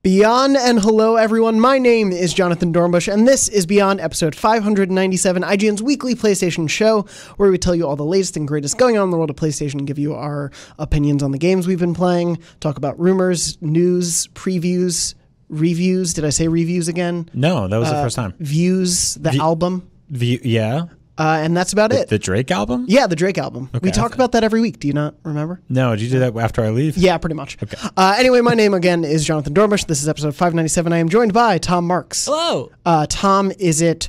Beyond and hello everyone, my name is Jonathon Dornbush and this is Beyond episode 597, IGN's weekly PlayStation show where we tell you all the latest and greatest going on in the world of PlayStation, give you our opinions on the games we've been playing, talk about rumors, news, previews, reviews. Did I say reviews again? No, that was the first time. Views, the album. Yeah. And that's about it. The Drake album? Yeah, the Drake album. Okay, we talk about that every week. Do you not remember? No, did you do that after I leave? Yeah, pretty much. Okay. Anyway, my name again is Jonathon Dornbush. This is episode 597. I am joined by Tom Marks. Hello. Tom, is it...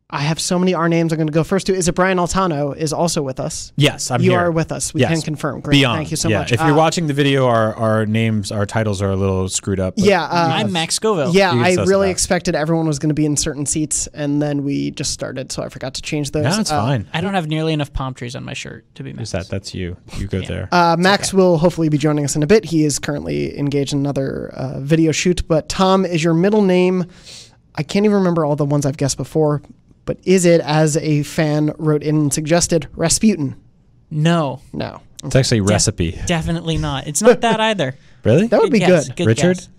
I have so many R names I'm going to go first to. Is it Brian Altano is also with us? Yes, I'm here. You are with us. We can confirm. Great. Beyond. Thank you so much. If you're watching the video, our names, our titles are a little screwed up. I'm Max Scoville. Yeah, I really expected everyone was going to be in certain seats, and then we just started, so I forgot to change those. No, that's fine. I don't have nearly enough palm trees on my shirt to be Max. That's you. You go there. Max will hopefully be joining us in a bit. He is currently engaged in another video shoot, but Tom is your middle name. I can't even remember all the ones I've guessed before. But is it, as a fan wrote in and suggested, Rasputin? No. No. It's actually recipe. Definitely not. It's not that either. Really? That would be good. Richard? Guess.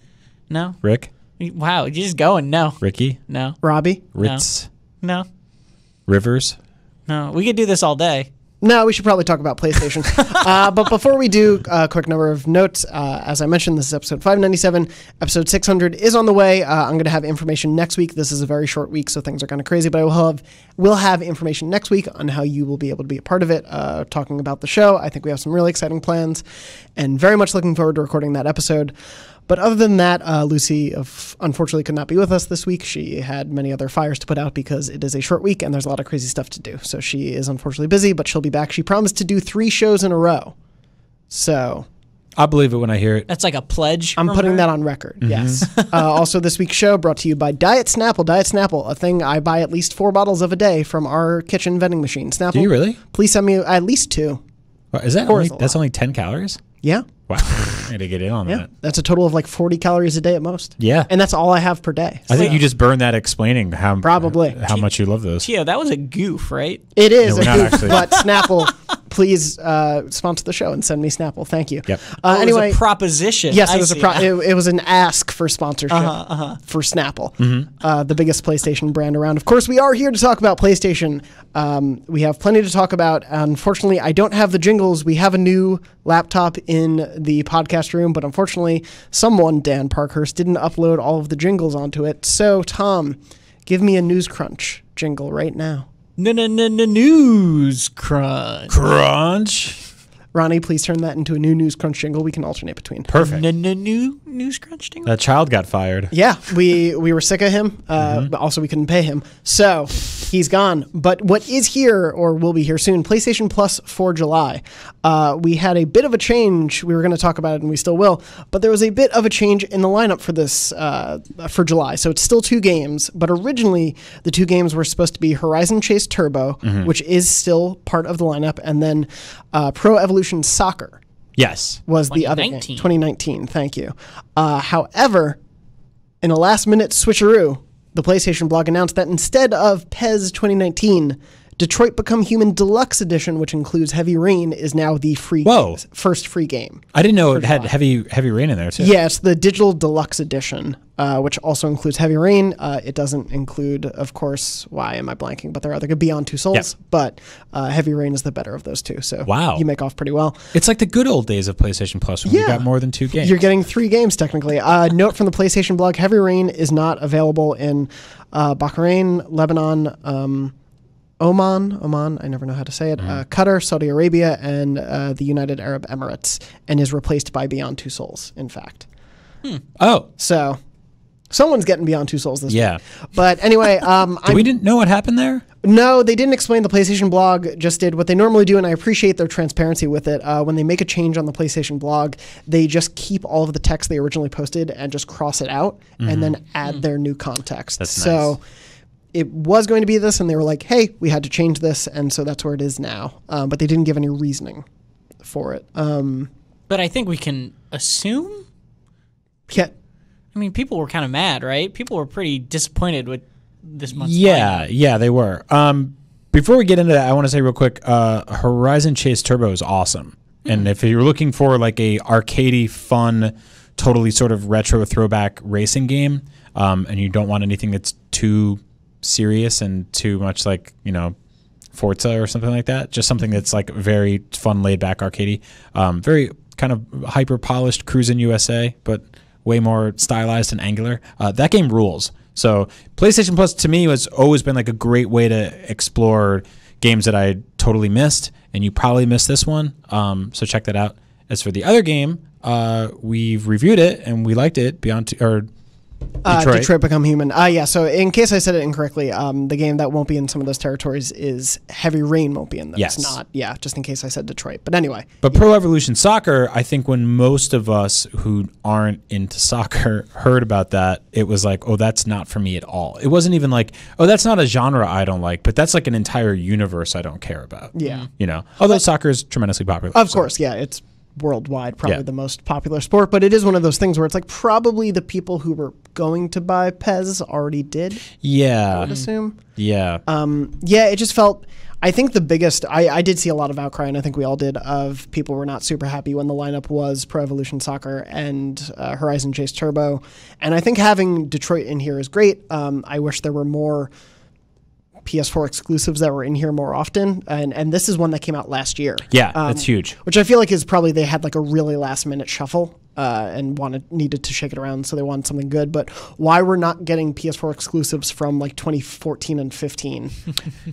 No. Rick? Wow, you're just going. No. Ricky? No. Robbie? Ritz? No. Rivers? No. We could do this all day. No, we should probably talk about PlayStation. But before we do, a quick number of notes. As I mentioned, this is episode 597. Episode 600 is on the way. I'm going to have information next week. This is a very short week, so things are kind of crazy. But we'll have information next week on how you will be able to be a part of it, talking about the show. I think we have some really exciting plans, and very much looking forward to recording that episode. But other than that, Lucy unfortunately could not be with us this week. She had many other fires to put out because it is a short week and there's a lot of crazy stuff to do. So she is unfortunately busy, but she'll be back. She promised to do 3 shows in a row. So... I'll believe it when I hear it. That's like a pledge. I'm putting that on record, yes. Also, this week's show brought to you by Diet Snapple. Diet Snapple, a thing I buy at least 4 bottles of a day from our kitchen vending machine. Snapple. Do you really? Please send me at least 2. Is that that's only 10 calories? Yeah. Wow. I got to get in on that. That's a total of like 40 calories a day at most. Yeah. And that's all I have per day. I think you just burned that explaining how much you love those. Tio, that was a goof, right? It is no, a goof, but Snapple, please sponsor the show and send me Snapple. Thank you. Yep. Anyway, it was a proposition. Yes, it was it was an ask for sponsorship for Snapple, the biggest PlayStation brand around. Of course, we are here to talk about PlayStation. We have plenty to talk about. Unfortunately, I don't have the jingles. We have a new laptop in the podcast room, but unfortunately, someone, Dan Parkhurst, didn't upload all of the jingles onto it. So, Tom, give me a News Crunch jingle right now. News Crunch. Crunch. Ronnie, please turn that into a new News Crunch jingle. We can alternate between. Perfect. New News Crunch jingle? That child got fired. Yeah, we were sick of him, but also we couldn't pay him. So he's gone. But what is here, or will be here soon, PlayStation Plus for July. We had a bit of a change. We were going to talk about it, and we still will. But there was a bit of a change in the lineup for this for July. So it's still 2 games, but originally the 2 games were supposed to be Horizon Chase Turbo, which is still part of the lineup, and then Pro Evolution Soccer. Yes. Was the other game. 2019, thank you. However, in a last-minute switcheroo, the PlayStation blog announced that instead of PES 2019, Detroit Become Human Deluxe Edition, which includes Heavy Rain, is now the first free game. I didn't know it had Heavy Rain in there, too. Yeah, it's the Digital Deluxe Edition, which also includes Heavy Rain. It doesn't include, of course, why am I blanking? But there are other Beyond Two Souls, but Heavy Rain is the better of those 2. So you make off pretty well. It's like the good old days of PlayStation Plus when we got more than 2 games. You're getting 3 games, technically. Note from the PlayStation blog, Heavy Rain is not available in Bahrain, Lebanon, Oman, I never know how to say it, Qatar, Saudi Arabia, and the United Arab Emirates, and is replaced by Beyond Two Souls, in fact. Oh. So, someone's getting Beyond Two Souls this week. Yeah. But anyway... we didn't know what happened there? No, they didn't explain. The PlayStation blog just did what they normally do, and I appreciate their transparency with it. When they make a change on the PlayStation blog, they just keep all of the text they originally posted and just cross it out, and then add their new context. That's nice. So it was going to be this, and they were like, hey, we had to change this, and so that's where it is now. But they didn't give any reasoning for it. But I think we can assume? Yeah. I mean, people were kind of mad, right? People were pretty disappointed with this month's lineup. Yeah, they were. Before we get into that, I want to say real quick, Horizon Chase Turbo is awesome. And if you're looking for like a arcadey, fun, totally sort of retro throwback racing game, and you don't want anything that's too serious and too much like, you know, Forza or something like that, just something that's like very fun, laid back, arcadey, very kind of hyper polished Cruisin' USA, but way more stylized and angular. That game rules. So PlayStation Plus to me has always been like a great way to explore games that I totally missed, and you probably missed this one. So check that out. As for the other game, we've reviewed it and we liked it. Detroit Become Human. Yeah, so in case I said it incorrectly, the game that won't be in some of those territories is Heavy Rain won't be in those. Yes. Not, yeah, just in case I said Detroit. But anyway. But Pro Evolution Soccer, I think when most of us who aren't into soccer heard about that, it was like, oh, that's not for me at all. It wasn't even like, oh, that's not a genre I don't like, but that's like an entire universe I don't care about. Yeah. You know, although soccer is tremendously popular. Of course, yeah, it's worldwide, probably the most popular sport, but it is one of those things where it's like probably the people who were going to buy PES already did. Yeah. I would assume. Yeah. Yeah, it just felt, I think the biggest, I did see a lot of outcry, and I think we all did, of people were not super happy when the lineup was Pro Evolution Soccer and Horizon Chase Turbo. And I think having Detroit in here is great. I wish there were more PS4 exclusives that were in here more often, and this is one that came out last year. Yeah, that's huge. Which I feel like is probably they had like a really last minute shuffle and needed to shake it around, so they wanted something good. But why we're not getting PS4 exclusives from like 2014 and 15?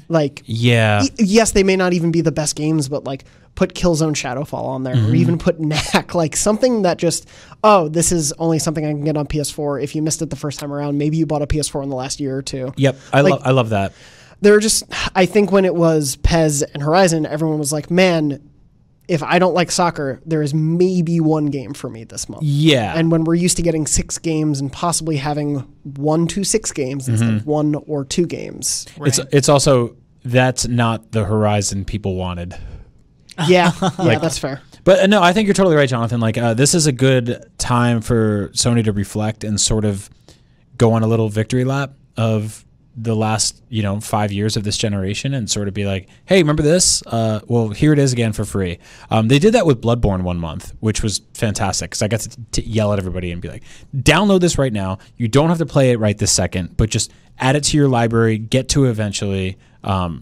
Like, yeah, yes, they may not even be the best games, but like put Killzone Shadowfall on there, or even put Knack, like something that just, oh, this is only something I can get on PS4. If you missed it the first time around, maybe you bought a PS4 in the last year or two. Yep, I love that. There are just, I think when it was PES and Horizon, everyone was like, man, if I don't like soccer, there is maybe one game for me this month. Yeah. And when we're used to getting 6 games and possibly having 1 to 6 games instead of 1 or 2 games. Right. It's also, that's not the Horizon people wanted. Yeah, that's fair. But no, I think you're totally right, Jonathan. Like, this is a good time for Sony to reflect and sort of go on a little victory lap of the last 5 years of this generation and sort of be like, hey, remember this? Well, here it is again for free. They did that with Bloodborne one month, which was fantastic because I got to yell at everybody and be like, download this right now. You don't have to play it right this second, but just add it to your library, get to it eventually,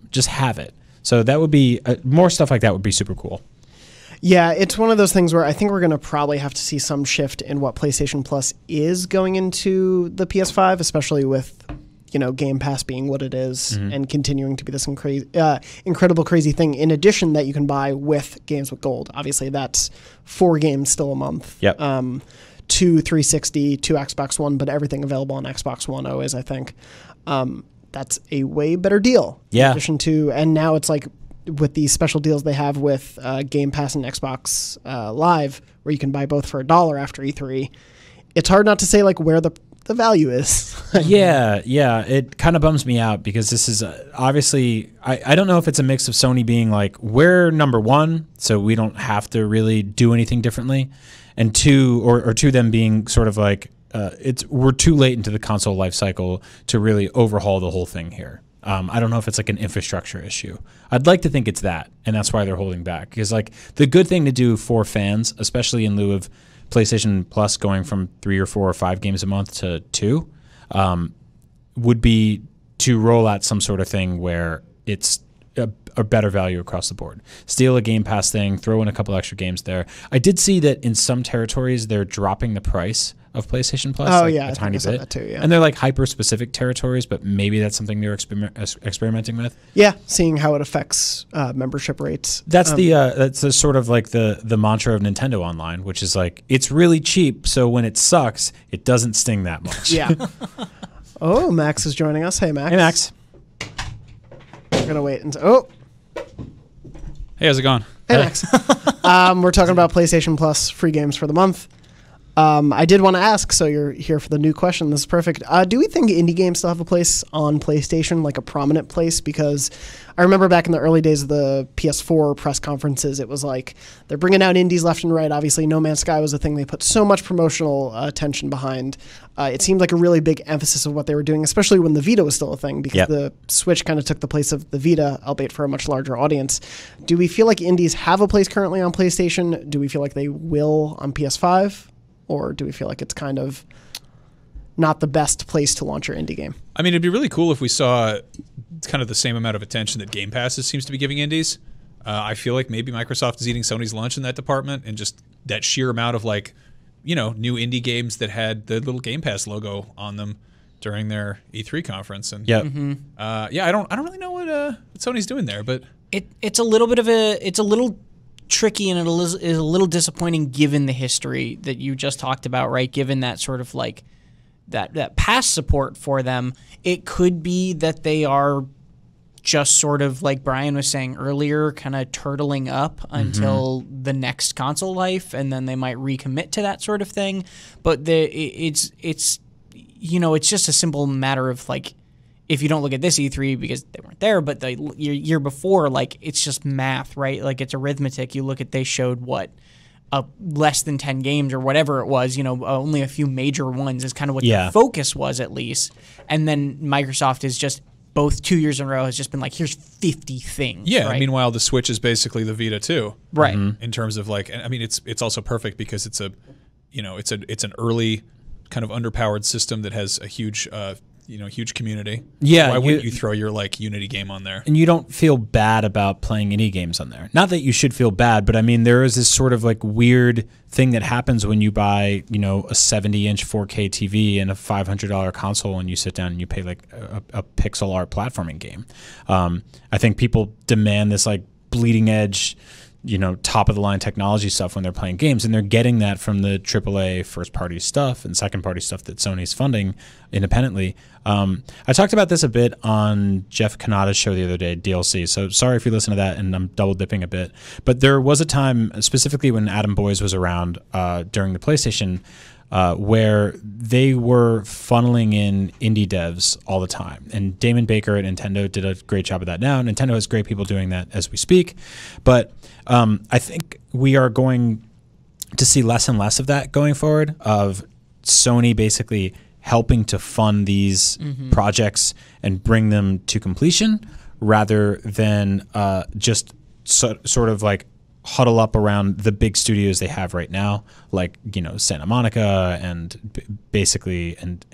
just have it. So that would be more stuff like that would be super cool. Yeah, it's one of those things where I think we're going to probably have to see some shift in what PlayStation Plus is going into the PS5, especially with Game Pass being what it is and continuing to be this incredible, crazy thing. In addition, that you can buy with games with gold. Obviously, that's 4 games still a month. Yep. 2 360, 2 Xbox One, but everything available on Xbox One always, I think. That's a way better deal. Yeah. In addition to, and now it's like with these special deals they have with Game Pass and Xbox Live, where you can buy both for $1 after E3. It's hard not to say like where the value is. Yeah. It kind of bums me out because this is obviously, I don't know if it's a mix of Sony being like, we're number one, so we don't have to really do anything differently. And 2, or 2 them being sort of like, we're too late into the console life cycle to really overhaul the whole thing here. I don't know if it's like an infrastructure issue. I'd like to think it's that, and that's why they're holding back. Because like the good thing to do for fans, especially in lieu of PlayStation Plus going from 3 or 4 or 5 games a month to 2, would be to roll out some sort of thing where it's a better value across the board. Steal a Game Pass thing, throw in a couple extra games there. I did see that in some territories they're dropping the price of PlayStation Plus a tiny bit. That too, yeah. And they're like hyper-specific territories, but maybe that's something they're experimenting with. Yeah, seeing how it affects membership rates. That's that's the sort of like the mantra of Nintendo Online, which is like, it's really cheap, so when it sucks, it doesn't sting that much. Yeah. Oh, Max is joining us. Hey, Max. Hey, Max. We're going to wait until... Oh! Hey, how's it going? Hey, Max. We're talking about PlayStation Plus free games for the month. I did want to ask, so you're here for the new question. This is perfect. Do we think indie games still have a place on PlayStation, like a prominent place? Because I remember back in the early days of the PS4 press conferences, it was like they're bringing out indies left and right. Obviously, No Man's Sky was a thing they put so much promotional attention behind. It seemed like a really big emphasis of what they were doing, especially when the Vita was still a thing, because the Switch kind of took the place of the Vita, albeit for a much larger audience. Do we feel like indies have a place currently on PlayStation? Do we feel like they will on PS5? Or do we feel like it's kind of not the best place to launch your indie game? I mean, it'd be really cool if we saw kind of the same amount of attention that Game Pass seems to be giving indies. I feel like maybe Microsoft is eating Sony's lunch in that department, and just that sheer amount of new indie games that had the little Game Pass logo on them during their E3 conference. And I don't really know what Sony's doing there, but it's a little tricky, and it is a little disappointing given the history that you just talked about, right? Given that sort of like that past support for them, it could be that they are just sort of like Brian was saying earlier, kind of turtling up until the next console life, and then they might recommit to that sort of thing. But it's just a simple matter of like, if you don't look at this E3 because they weren't there, but the year before, like, it's just math, right? Like, it's arithmetic. You look at, they showed what, less than 10 games or whatever it was, only a few major ones is kind of what the focus was, at least. And then Microsoft is just, both 2 years in a row, has just been like, here's 50 things. Yeah, right? Meanwhile, the Switch is basically the Vita too. Right. In terms of like, I mean, it's also perfect because it's an early kind of underpowered system that has a huge huge community. Yeah. Why wouldn't you throw your like Unity game on there? And you don't feel bad about playing indie games on there. Not that you should feel bad, but I mean, there is this sort of like weird thing that happens when you buy, a 70-inch 4K TV and a $500 console, and you sit down and you pay like a pixel art platforming game. I think people demand this like bleeding edge, top of the line technology stuff when they're playing games, and they're getting that from the AAA first party stuff and second party stuff that Sony's funding independently. I talked about this a bit on Jeff Kanata's show the other day, DLC. So sorry if you listen to that and I'm double dipping a bit, but there was a time specifically when Adam Boyes was around during the PlayStation where they were funneling in indie devs all the time. And Damon Baker at Nintendo did a great job of that now. Nintendo has great people doing that as we speak. But I think we are going to see less and less of that going forward, of Sony basically helping to fund these projects and bring them to completion, rather than just sort of like huddle up around the big studios they have right now, like Santa Monica and basically and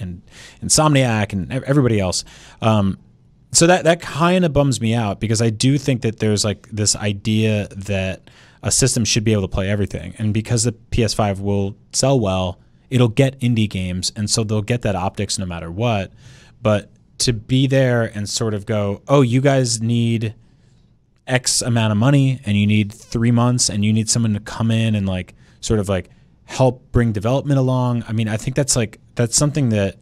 Insomniac and everybody else. So that kind of bums me out, because I do think that there's like this idea that a system should be able to play everything, and because the PS5 will sell well, it'll get indie games, and so they'll get that optics no matter what. But to be there and sort of go, oh, you guys need X amount of money and you need 3 months and you need someone to come in and like sort of like help bring development along. I mean, I think that's something that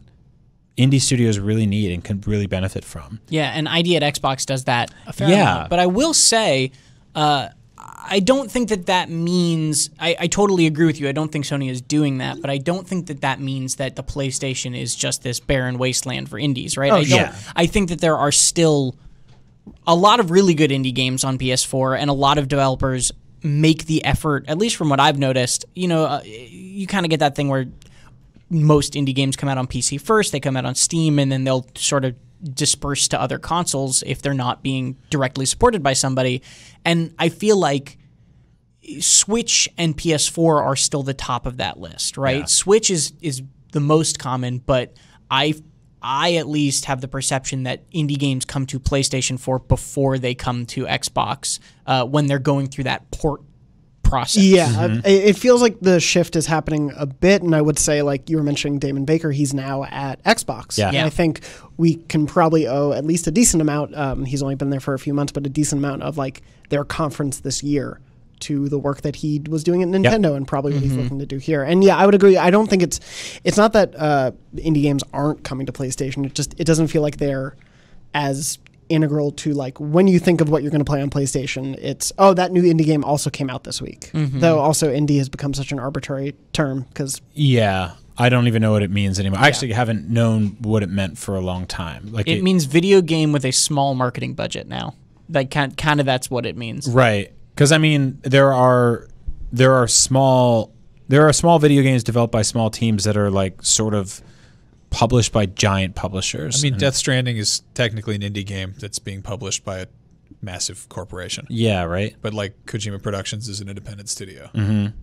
indie studios really need and can really benefit from. Yeah, and ID at Xbox does that a fair amount. But I will say, I don't think that means, I totally agree with you. I don't think Sony is doing that, but I don't think that means that the PlayStation is just this barren wasteland for indies, right? I think that there are still a lot of really good indie games on PS4, and a lot of developers make the effort, at least from what I've noticed. You kind of get that thing where most indie games come out on PC first, they come out on Steam, and then they'll sort of disperse to other consoles if they're not being directly supported by somebody. And I feel like Switch and PS4 are still the top of that list, right? Yeah. Switch is the most common, but I at least have the perception that indie games come to PlayStation 4 before they come to Xbox when they're going through that port process. Yeah, it feels like the shift is happening a bit, and I would say, like you were mentioning Damon Baker, he's now at Xbox. Yeah. And I think we can probably owe at least a decent amount, he's only been there for a few months, but a decent amount of like their conference this year to the work that he was doing at Nintendo and probably what he's looking to do here. And yeah, I would agree. I don't think it's not that indie games aren't coming to PlayStation. It doesn't feel like they're as integral to like when you think of what you're going to play on PlayStation. It's that new indie game also came out this week. Though also indie has become such an arbitrary term because I don't even know what it means anymore. I actually haven't known what it meant for a long time. Like it means video game with a small marketing budget now. Like kind of that's what it means. Right. Because I mean there are small video games developed by small teams that are like sort of published by giant publishers. I mean, Death Stranding is technically an indie game that's being published by a massive corporation. Yeah, right. But like Kojima Productions is an independent studio,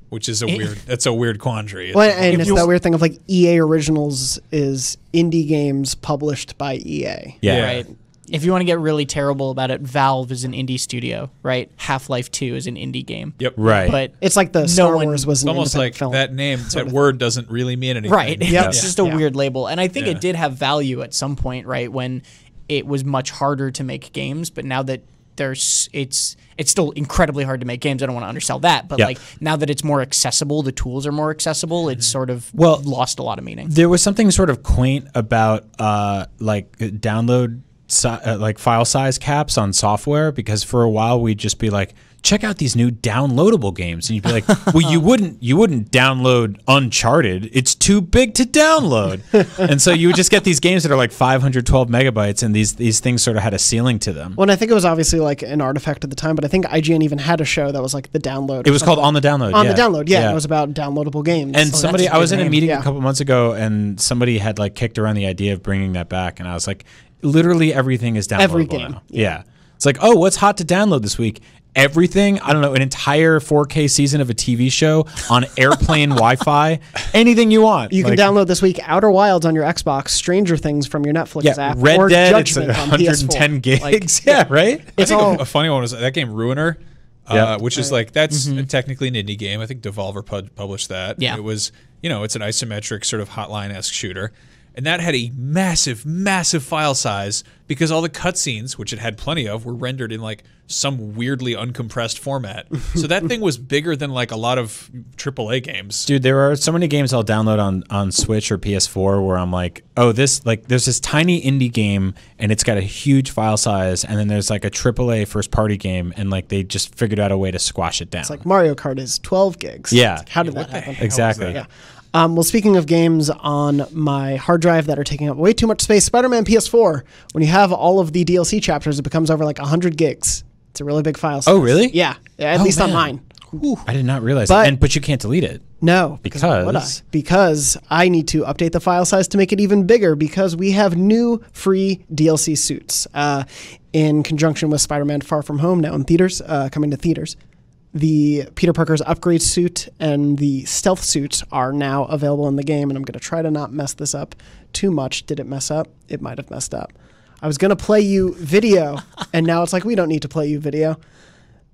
which is that's a weird quandary. Well, and it's that weird thing of like EA Originals is indie games published by EA. Yeah. Right. If you want to get really terrible about it, Valve is an indie studio, right? Half-Life 2 is an indie game. Yep. Right. But it's like the Star Wars was an almost like film. that name, that word doesn't really mean anything. Right. Yep. It's just a weird label. And I think it did have value at some point, right, when it was much harder to make games. But now that it's still incredibly hard to make games. I don't want to undersell that. But like now that it's more accessible, the tools are more accessible, it's sort of lost a lot of meaning. There was something sort of quaint about like download like file size caps on software, because for a while we'd just be like, check out these new downloadable games, and you'd be like, well, you wouldn't download Uncharted, it's too big to download. And so you would just get these games that are like 512 megabytes, and these things sort of had a ceiling to them. Well, and I think it was obviously like an artifact at the time, but I think IGN even had a show that was like the download. It was called On the Download. On the Download, it was about downloadable games. And I was in a meeting a couple months ago, and somebody had like kicked around the idea of bringing that back, and I was like, literally everything is downloadable every game now. Yeah. It's like, oh, what's hot to download this week? Everything. I don't know, an entire 4K season of a TV show on airplane Wi-Fi. Anything you want. You can download this week Outer Wilds on your Xbox, Stranger Things from your Netflix app, Red or Dead, Judgment it's on 110 PS4. gigs. Like, right? I think a funny one was that game Ruiner, which is like, that's Mm-hmm. technically an indie game. I think Devolver published that. Yeah. It was, it's an isometric sort of Hotline-esque shooter. And that had a massive, massive file size because all the cutscenes, which it had plenty of, were rendered in like some weirdly uncompressed format. So that thing was bigger than like a lot of AAA games. Dude, there are so many games I'll download on Switch or PS4 where I'm like, oh, there's this tiny indie game and it's got a huge file size, and then there's like a AAA first party game, and like they just figured out a way to squash it down. It's like Mario Kart is 12 gigs. Yeah. Like, how did that happen? Exactly. Yeah. Well, speaking of games on my hard drive that are taking up way too much space, Spider-Man PS4, when you have all of the DLC chapters, it becomes over like 100 gigs. It's a really big file size. Oh, really? Yeah, at least on mine. Whew. I did not realize But- that. But you can't delete it. No, because I need to update the file size to make it even bigger, because we have new free DLC suits in conjunction with Spider-Man Far From Home now in theaters, coming to theaters. The Peter Parker's upgrade suit and the stealth suit are now available in the game, and I'm going to try to not mess this up too much. Did it mess up? It might have messed up. I was going to play you video, and now it's like, we don't need to play you video.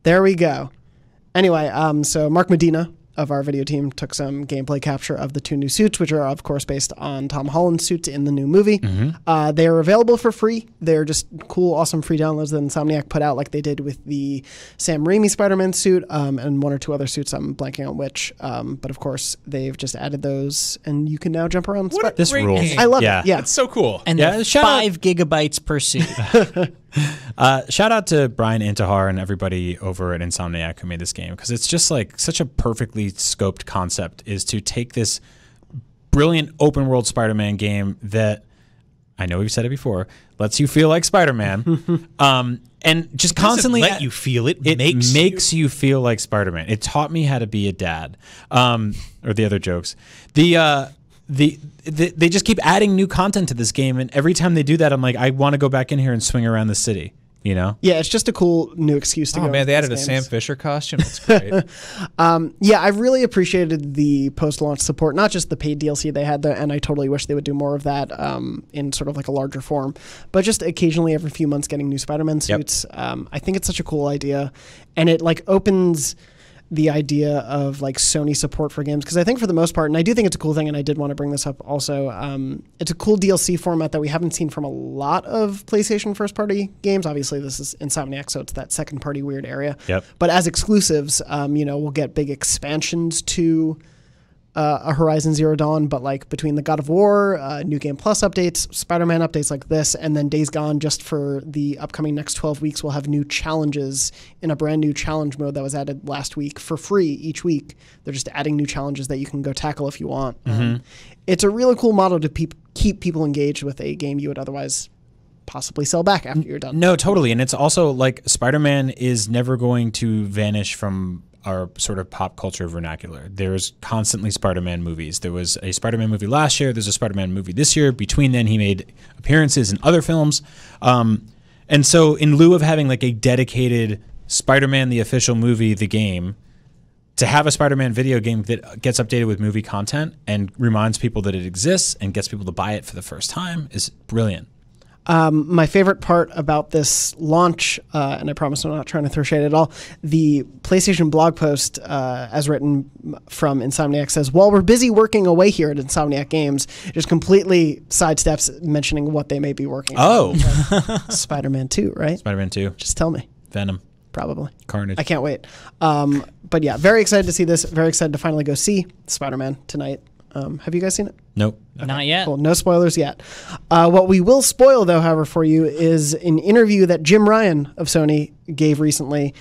There we go. Anyway, so Mark Medina of our video team took some gameplay capture of the two new suits, which are, of course, based on Tom Holland's suits in the new movie. They are available for free. They're just cool, awesome free downloads that Insomniac put out, like they did with the Sam Raimi Spider-Man suit and one or two other suits. I'm blanking on which. But, of course, they've just added those, and you can now jump around. This great rules. game. I love it. Yeah. It's so cool. And Yeah, shout out- 5 gigabytes per suit. Shout out to Brian Altano and everybody over at Insomniac who made this game, because it's just like such a perfectly scoped concept, is to take this brilliant open world Spider-Man game that, I know we've said it before, lets you feel like Spider-Man, and just constantly let you feel it. It makes you feel like Spider-Man. It taught me how to be a dad, or the other jokes. They just keep adding new content to this game, and every time they do that, I'm like, I want to go back in here and swing around the city. You know? Yeah, it's just a cool new excuse to go. Oh man, they added a games. Sam Fisher costume. That's great. Yeah, I really appreciated the post-launch support, not just the paid DLC they had there, and I totally wish they would do more of that in sort of like a larger form, but just occasionally every few months getting new Spider-Man suits. I think it's such a cool idea, and it like opens the idea of like Sony support for games, because I think for the most part, and I do think it's a cool thing, and I did want to bring this up also, it's a cool DLC format that we haven't seen from a lot of PlayStation first-party games. Obviously, this is Insomniac, so it's that second-party weird area. Yep. But as exclusives, we'll get big expansions to a Horizon Zero Dawn, but like between the God of War, New Game Plus updates, Spider-Man updates like this, and then Days Gone just for the upcoming next 12 weeks, we'll have new challenges in a brand new challenge mode that was added last week for free each week. They're just adding new challenges that you can go tackle if you want. It's a really cool model to keep people engaged with a game you would otherwise possibly sell back after you're done. No, totally. And it's also like Spider-Man is never going to vanish from our sort of pop culture vernacular. There's constantly Spider-Man movies. There was a Spider-Man movie last year. There's a Spider-Man movie this year. Between then, he made appearances in other films. And so in lieu of having like a dedicated Spider-Man, the official movie, the game, to have a Spider-Man video game that gets updated with movie content and reminds people that it exists and gets people to buy it for the first time is brilliant. My favorite part about this launch, and I promise I'm not trying to throw shade at all, the PlayStation blog post, as written from Insomniac, says, while we're busy working away here at Insomniac Games, just completely sidesteps mentioning what they may be working on. Like, Spider-Man 2, right? Spider-Man 2. Just tell me. Venom. Probably. Carnage. I can't wait. But yeah, very excited to see this. Very excited to finally go see Spider-Man tonight. Have you guys seen it? Nope. Okay. Not yet. Cool. No spoilers yet. What we will spoil, though, however, for you is an interview that Jim Ryan of Sony gave recently,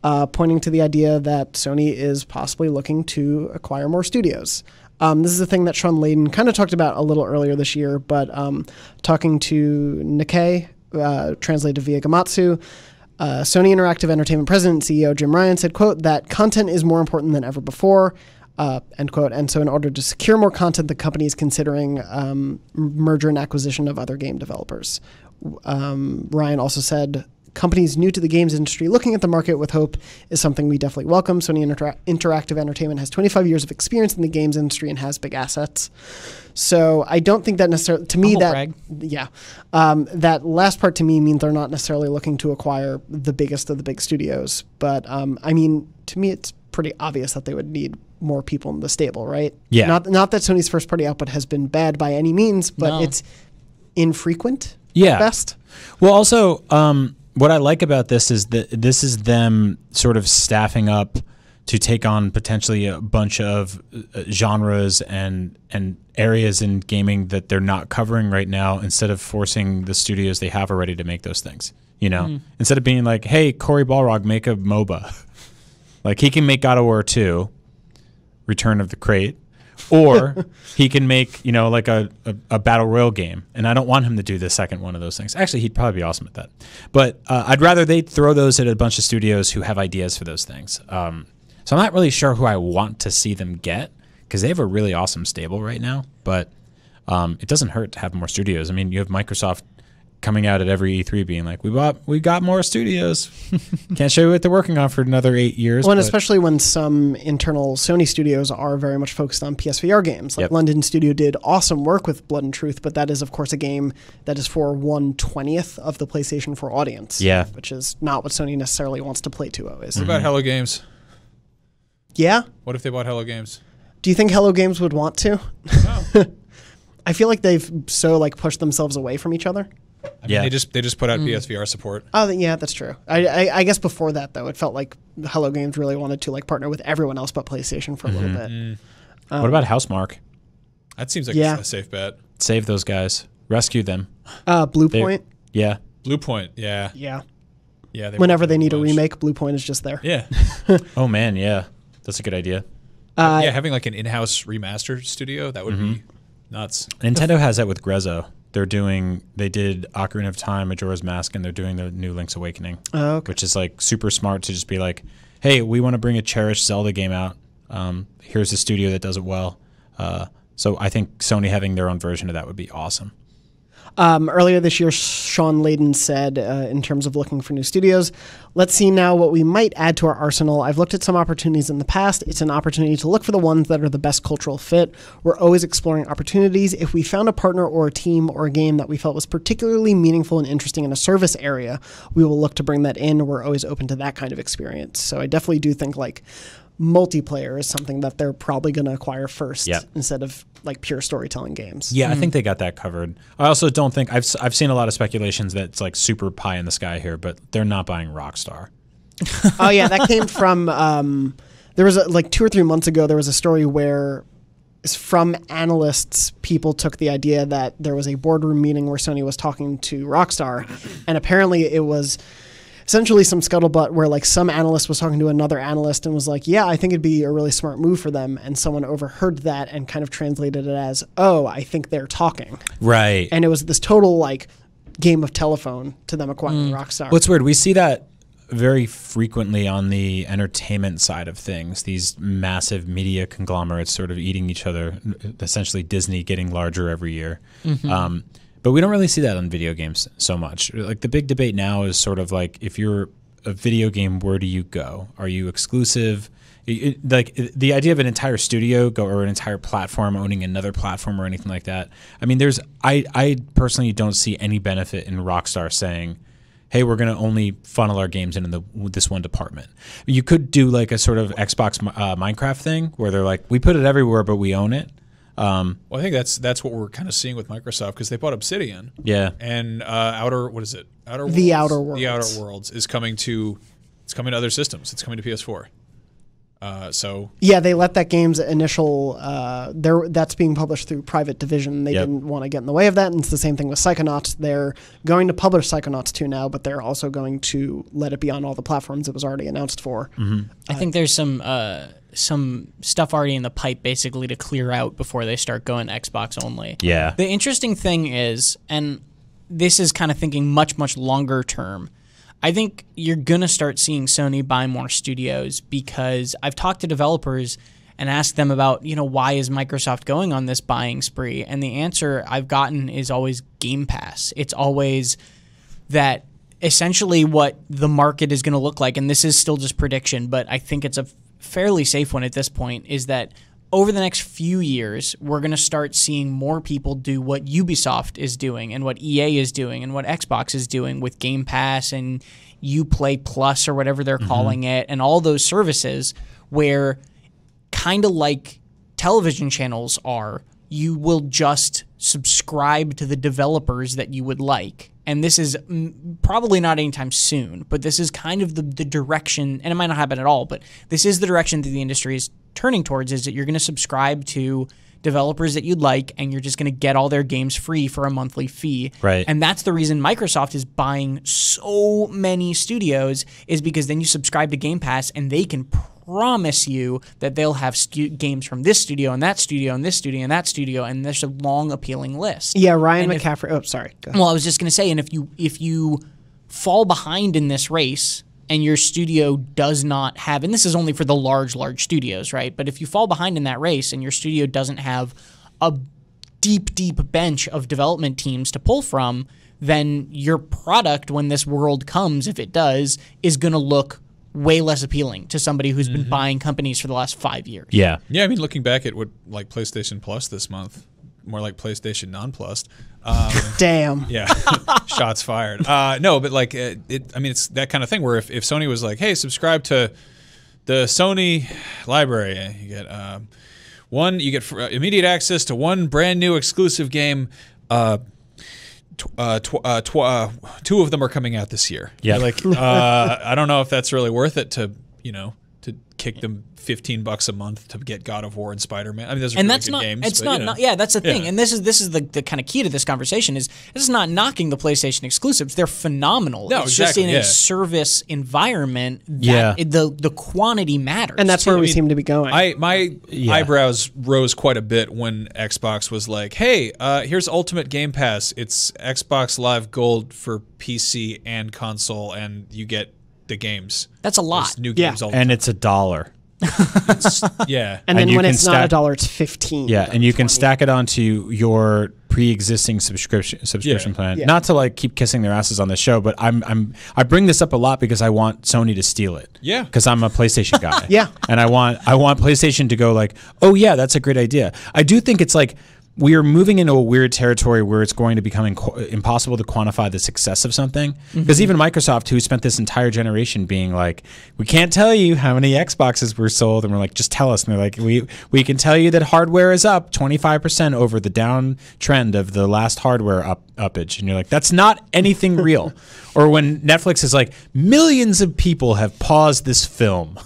pointing to the idea that Sony is possibly looking to acquire more studios. This is a thing that Sean Layden kind of talked about a little earlier this year, but talking to Nikkei, translated via Gamatsu, Sony Interactive Entertainment President and CEO Jim Ryan said, quote, that content is more important than ever before, end quote. And so in order to secure more content, the company is considering merger and acquisition of other game developers. Ryan also said, companies new to the games industry looking at the market with hope is something we definitely welcome. Sony Interactive Entertainment has 25 years of experience in the games industry and has big assets. So I don't think that necessarily, to me, that last part to me means they're not necessarily looking to acquire the biggest of the big studios. But I mean, to me, it's pretty obvious that they would need more people in the stable, right? Yeah. Not that Sony's first party output has been bad by any means, but it's infrequent at best. Well, also, what I like about this is that this is them sort of staffing up to take on potentially a bunch of genres and areas in gaming that they're not covering right now, instead of forcing the studios they have already to make those things. You know, instead of being like, "Hey, Cory Balrog, make a MOBA," like he can make God of War 2, Return of the Crate, or he can make, you know, like a battle royale game. And I don't want him to do the second one of those things. Actually, he'd probably be awesome at that. But I'd rather they throw those at a bunch of studios who have ideas for those things. So I'm not really sure who I want to see them get, because they have a really awesome stable right now. But it doesn't hurt to have more studios. I mean, you have Microsoft coming out at every E3 being like, we got more studios. Can't show you what they're working on for another 8 years. Well, and especially when some internal Sony studios are very much focused on PSVR games. Like London Studio did awesome work with Blood and Truth, but that is, of course, a game that is for 1/20th of the PlayStation 4 audience. Yeah. Which is not what Sony necessarily wants to play to always. What about Hello Games? Yeah? What if they bought Hello Games? Do you think Hello Games would want to? No. I feel like they've pushed themselves away from each other. I mean, they just put out PSVR support. Oh, yeah, that's true. I guess before that, though, it felt like Hello Games really wanted to partner with everyone else but PlayStation for a little bit. What about Housemarque? That seems like a safe bet. Save those guys. Rescue them. Blue Point? Yeah. Blue Point, yeah. Yeah. Yeah. Whenever they need a remake, Blue Point is just there. Yeah. Oh, man, yeah. That's a good idea. Yeah, having like an in-house remaster studio, that would be nuts. Nintendo has that with Grezzo. They did Ocarina of Time, Majora's Mask, and they're doing the new Link's Awakening, which is like super smart to just be like, hey, we want to bring a cherished Zelda game out. Here's a studio that does it well. So I think Sony having their own version of that would be awesome. Earlier this year, Sean Layden said, in terms of looking for new studios, let's see now what we might add to our arsenal. I've looked at some opportunities in the past. It's an opportunity to look for the ones that are the best cultural fit. We're always exploring opportunities. If we found a partner or a team or a game that we felt was particularly meaningful and interesting in a service area, we will look to bring that in. We're always open to that kind of experience. So I definitely do think multiplayer is something that they're probably going to acquire first instead of pure storytelling games. Yeah, I think they got that covered. I also don't think I've seen a lot of speculations that it's super pie in the sky here, but they're not buying Rockstar. Oh yeah, that came from there was 2 or 3 months ago there was a story where from analysts, people took the idea that there was a boardroom meeting where Sony was talking to Rockstar, and apparently it was essentially some scuttlebutt where like some analyst was talking to another analyst and was like, yeah, I think it'd be a really smart move for them. And someone overheard that and kind of translated it as, oh, I think they're talking. Right. And it was this total like game of telephone to them acquiring Rockstar. What's weird, we see that very frequently on the entertainment side of things. These massive media conglomerates sort of eating each other, essentially Disney getting larger every year. But we don't really see that on video games so much. Like the big debate now is sort of like, if you're a video game, where do you go? Are you exclusive? Like the idea of an entire studio or an entire platform owning another platform or anything like that. I mean, I personally don't see any benefit in Rockstar saying, hey, we're going to only funnel our games into this one department. You could do like a sort of Xbox Minecraft thing where they're like, we put it everywhere, but we own it. Well, I think that's what we're kind of seeing with Microsoft, because they bought Obsidian. Yeah. And Outer Worlds? The Outer Worlds is coming to other systems. It's coming to PS4. So yeah, they let that game's initial that's being published through Private Division. They didn't want to get in the way of that, and it's the same thing with Psychonauts. They're going to publish Psychonauts 2 now, but they're also going to let it be on all the platforms it was already announced for. I think there's some stuff already in the pipe basically to clear out before they start going Xbox only. Yeah. The interesting thing is, and this is kind of thinking much, much longer term, I think you're going to start seeing Sony buy more studios, because I've talked to developers and asked them about, why is Microsoft going on this buying spree? And the answer I've gotten is always Game Pass. It's always that essentially what the market is going to look like, and this is still just prediction, but I think it's a fairly safe one at this point, is that over the next few years, we're going to start seeing more people do what Ubisoft is doing and what EA is doing and what Xbox is doing with Game Pass and Uplay Plus or whatever they're calling it, and all those services where, kind of like television channels are, you will just subscribe to the developers that you would like. And this is probably not anytime soon, but this is kind of the direction, and it might not happen at all, but this is the direction that the industry is turning towards, is that you're going to subscribe to developers that you'd like, and you're just going to get all their games free for a monthly fee. Right. And that's the reason Microsoft is buying so many studios, is because then you subscribe to Game Pass, and they can promise you that they'll have games from this studio and that studio and this studio and that studio, and there's a long appealing list. Yeah, Ryan McCaffrey. Sorry. Go ahead. Well, I was just going to say, and if you fall behind in this race and your studio does not have, and this is only for the large studios, right? But if you fall behind in that race and your studio doesn't have a deep bench of development teams to pull from, then your product, when this world comes, if it does, is going to look way less appealing to somebody who's been buying companies for the last 5 years. Yeah. Yeah, I mean, looking back at what, like PlayStation Plus this month, more like PlayStation non-plussed. Damn. Yeah, shots fired. No, but like it's that kind of thing where if Sony was like, hey, subscribe to the Sony library, you get immediate access to one brand new exclusive game. Two of them are coming out this year. Yeah, like I don't know if that's really worth it to kick them $15 a month to get God of War and Spider-Man. I mean, those are really good games. It's not. Yeah, that's the thing. And this is the kind of key to this conversation is this is not knocking the PlayStation exclusives. They're phenomenal. No, it's exactly, just in a service environment that the quantity matters. And that's where we seem to be going. My eyebrows rose quite a bit when Xbox was like, hey, here's Ultimate Game Pass. It's Xbox Live Gold for PC and console, and you get the games. That's a lot. There's new games all the and time. it's $1. Yeah. And then you when can it's not $1, it's 15. Yeah, and you can stack it onto your pre-existing subscription plan. Yeah. Not to like keep kissing their asses on the show, but I bring this up a lot because I want Sony to steal it. Yeah. Because I'm a PlayStation guy. Yeah. And I want PlayStation to go like, oh yeah, that's a great idea. I do think it's like we are moving into a weird territory where it's going to become impossible to quantify the success of something. Because even Microsoft, who spent this entire generation being like, we can't tell you how many Xboxes were sold, and we're like, just tell us. And they're like, we can tell you that hardware is up 25% over the downtrend of the last hardware uppage. And you're like, that's not anything real. Or when Netflix is like, millions of people have paused this film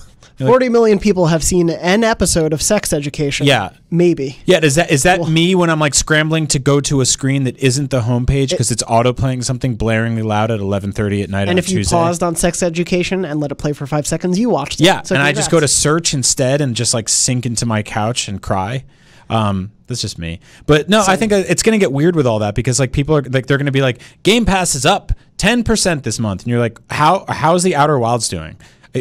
40 million people have seen an episode of Sex Education. Yeah. Maybe. Yeah, is that me when I'm like scrambling to go to a screen that isn't the homepage because it's auto-playing something blaringly loud at 11:30 at night on And if you Tuesday? paused on Sex Education and let it play for 5 seconds, you watched it. Yeah, So and I just go to congrats. search instead and just like sink into my couch and cry. That's just me. But no, I think it's going to get weird with all that because like people are like, they're going to be like, Game Pass is up 10% this month. And you're like, how's the Outer Wilds doing?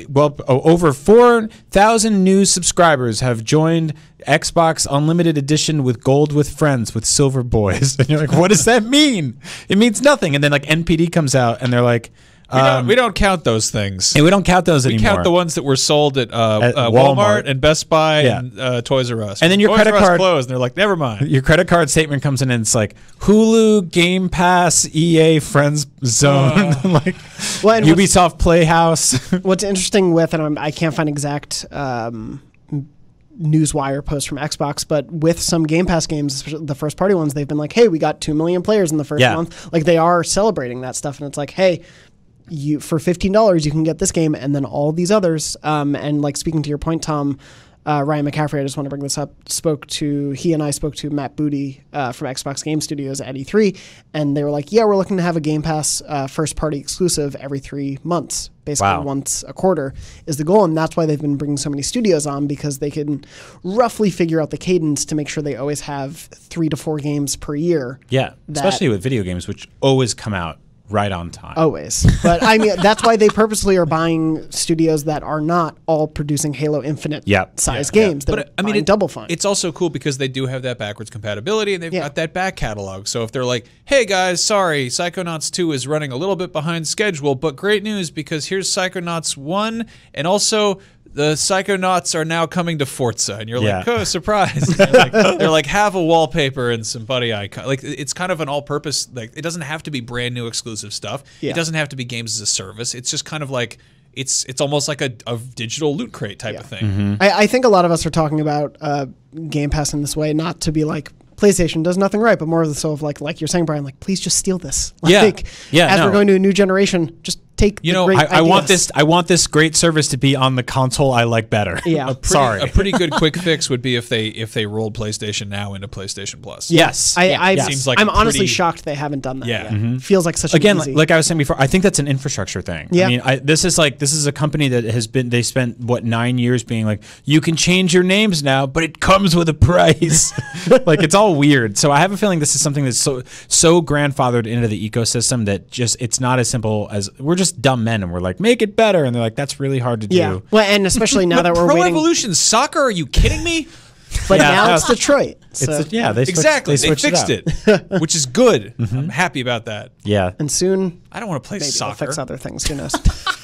Well, over 4,000 new subscribers have joined Xbox Unlimited Edition with Gold with Friends with Silver Boys. And you're like, what does that mean? It means nothing. And then like NPD comes out and they're like, we don't count those things. and we don't count those anymore. We count the ones that were sold at Walmart and Best Buy and Toys R Us. And then your Toys credit R Us card closed, and they're like, never mind. Your credit card statement comes in and it's like Hulu, Game Pass, EA, Friends Zone, like Well, and Ubisoft Playhouse. What's interesting with, and I can't find exact newswire posts from Xbox, but with some Game Pass games, especially the first party ones, they've been like, hey, we got 2 million players in the first month. Like they are celebrating that stuff. And it's like, hey, you for $15 you can get this game and then all these others. And like speaking to your point, Tom, Ryan McCaffrey, I just want to bring this up, he and I spoke to Matt Booty from Xbox Game Studios at E3, and they were like, yeah, we're looking to have a Game Pass first party exclusive every 3 months. Basically once a quarter is the goal, and that's why they've been bringing so many studios on, because they can roughly figure out the cadence to make sure they always have 3 to 4 games per year. Yeah, especially with video games, which always come out right on time. Always. But I mean, that's why they purposely are buying studios that are not all producing Halo Infinite size games. But I mean, Double Fine. It's also cool because they do have that backwards compatibility and they've got that back catalog. So if they're like, hey guys, sorry, Psychonauts 2 is running a little bit behind schedule, but great news because here's Psychonauts 1 and also the Psychonauts are now coming to Forza, and you're like, oh, surprise. They're like, have a wallpaper and some buddy icon. Like, it's kind of an all-purpose, like, it doesn't have to be brand new exclusive stuff. It doesn't have to be games as a service. It's just kind of like, it's almost like a digital loot crate type of thing. I think a lot of us are talking about Game Pass in this way, not to be like, PlayStation does nothing right, but more of the so of like you're saying, Brian, like, please just steal this. Like, we're going to a new generation, just take the great ideas. I want this great service to be on the console I like better. Yeah. A pretty good quick fix would be if they rolled PlayStation Now into PlayStation Plus. Yes. Seems like I'm honestly shocked they haven't done that yet. Feels like such again, an easy. like I was saying before, I think that's an infrastructure thing. Yeah. I mean, this is a company that they spent 9 years being like, you can change your names now, but it comes with a price. Like, it's all weird. So I have a feeling this is something that's so grandfathered into the ecosystem that it's not as simple as we're just dumb men and we're like, make it better, and they're like, that's really hard to do. Well, and especially now that we're Pro waiting. Evolution Soccer? Are you kidding me? But now it's Detroit. So. They fixed it, which is good. I'm happy about that. Yeah, and soon I don't want to play maybe soccer. They'll fix other things. Who knows?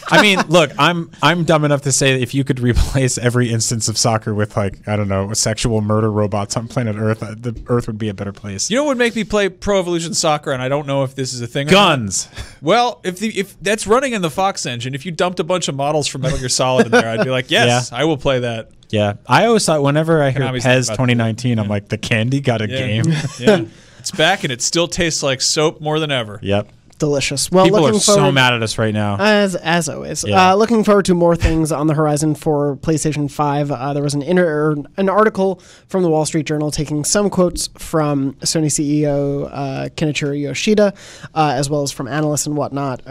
I mean, look, I'm dumb enough to say that if you could replace every instance of soccer with, like, I don't know, sexual murder robots on planet Earth, the Earth would be a better place. You know what would make me play Pro Evolution Soccer, and I don't know if this is a thing. Guns. Well, if that's running in the Fox engine, if you dumped a bunch of models from Metal Gear Solid in there, I'd be like, yes, I will play that. Yeah, I always thought whenever I hear PES 2019, I'm like, the candy got a game. Yeah, it's back and it still tastes like soap more than ever. Yep. Delicious. Well, people looking are so mad at us right now. As always. Looking forward to more things on the horizon for PlayStation 5. There was an article from the Wall Street Journal taking some quotes from Sony CEO Kenichiro Yoshida, as well as from analysts and whatnot,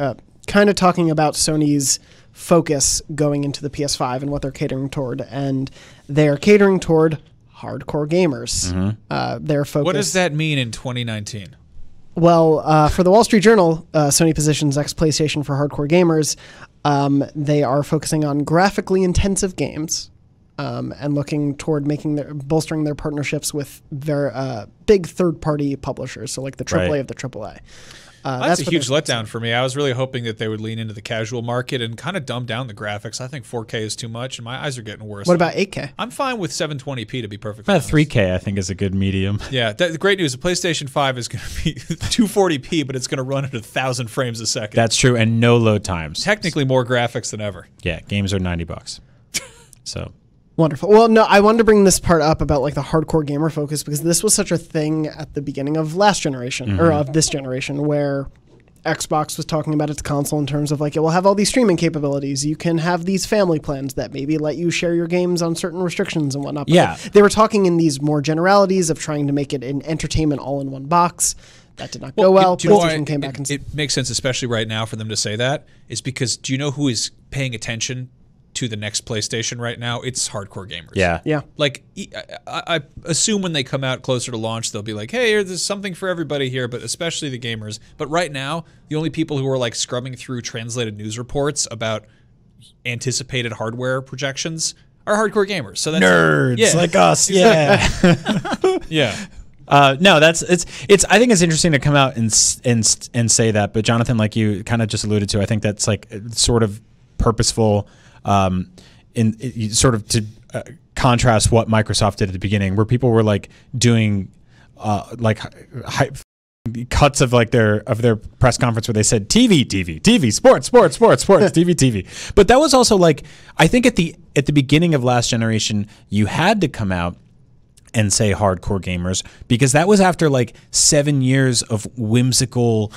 kind of talking about Sony's focus going into the PS5 and what they're catering toward. And they're catering toward hardcore gamers. Their focus. What does that mean in 2019? Well, for the Wall Street Journal, Sony positions PlayStation for hardcore gamers. They are focusing on graphically intensive games and looking toward bolstering their partnerships with their big third-party publishers, so like the AAA of the AAA. That's a huge letdown for me. I was really hoping that they would lean into the casual market and kind of dumb down the graphics. I think 4K is too much, and my eyes are getting worse. What about 8K? I'm fine with 720p to be perfectly honest. 3K, I think, is a good medium. Yeah, the great news: the PlayStation 5 is going to be 240p, but it's going to run at 1,000 frames a second. That's true, and no load times. Technically, more graphics than ever. Yeah, games are $90. So. Wonderful. Well, no, I wanted to bring this part up about like the hardcore gamer focus because this was such a thing at the beginning of last generation or of this generation where Xbox was talking about its console in terms of like it will have all these streaming capabilities. You can have these family plans that maybe let you share your games on certain restrictions and whatnot. But Yeah. they were talking in these more generalities of trying to make it an entertainment all in one box. That did not go well. Do you know why PlayStation came back and it makes sense, especially right now, for them to say that, is because do you know who is paying attention to the next PlayStation right now? It's hardcore gamers. Yeah. yeah. Like, I assume when they come out closer to launch, they'll be like, hey, there's something for everybody here, but especially the gamers. But right now, the only people who are like scrubbing through translated news reports about anticipated hardware projections are hardcore gamers. So that's Nerds like us. Yeah. yeah. No, it's. I think it's interesting to come out and say that. But Jonathan, like you kind of just alluded to, I think that's like sort of purposeful. In sort of to contrast what Microsoft did at the beginning, where people were like doing like cuts of like their press conference where they said TV, sports, TV. But that was also like, I think at the beginning of last generation, you had to come out and say hardcore gamers, because that was after like 7 years of whimsical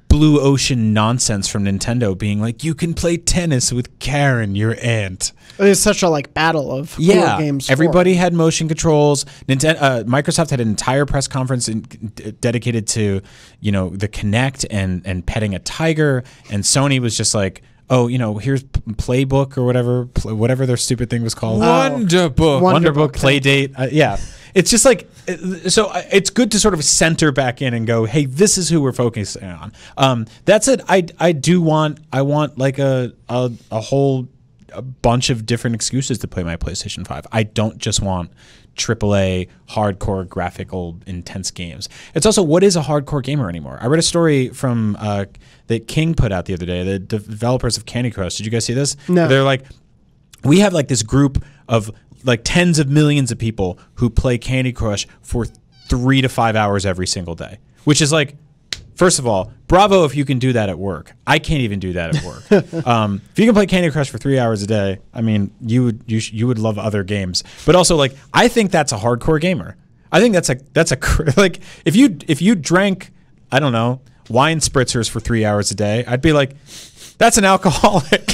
blue ocean nonsense from Nintendo being like, you can play tennis with Karen, your aunt. It was such a like battle of core games. Everybody had motion controls. Microsoft had an entire press conference dedicated to, you know, the Kinect and petting a tiger, and Sony was just like, oh, you know, here's Playbook or whatever their stupid thing was called. Wonderbook Playdate. Yeah. It's just like, so it's good to sort of center back in and go, hey, this is who we're focusing on. That's it. I want like a whole bunch of different excuses to play my PlayStation 5. I don't just want AAA, hardcore, graphical, intense games. It's also, what is a hardcore gamer anymore? I read a story from that King put out the other day, the developers of Candy Crush. Did you guys see this? No. They're like, we have like this group of like tens of millions of people who play Candy Crush for 3 to 5 hours every single day, which is like, first of all, bravo if you can do that at work. I can't even do that at work. If you can play Candy Crush for 3 hours a day, I mean, you would love other games. But also, like, I think that's a hardcore gamer. I think that's a like, if you drank, I don't know, wine spritzers for 3 hours a day, I'd be like, that's an alcoholic.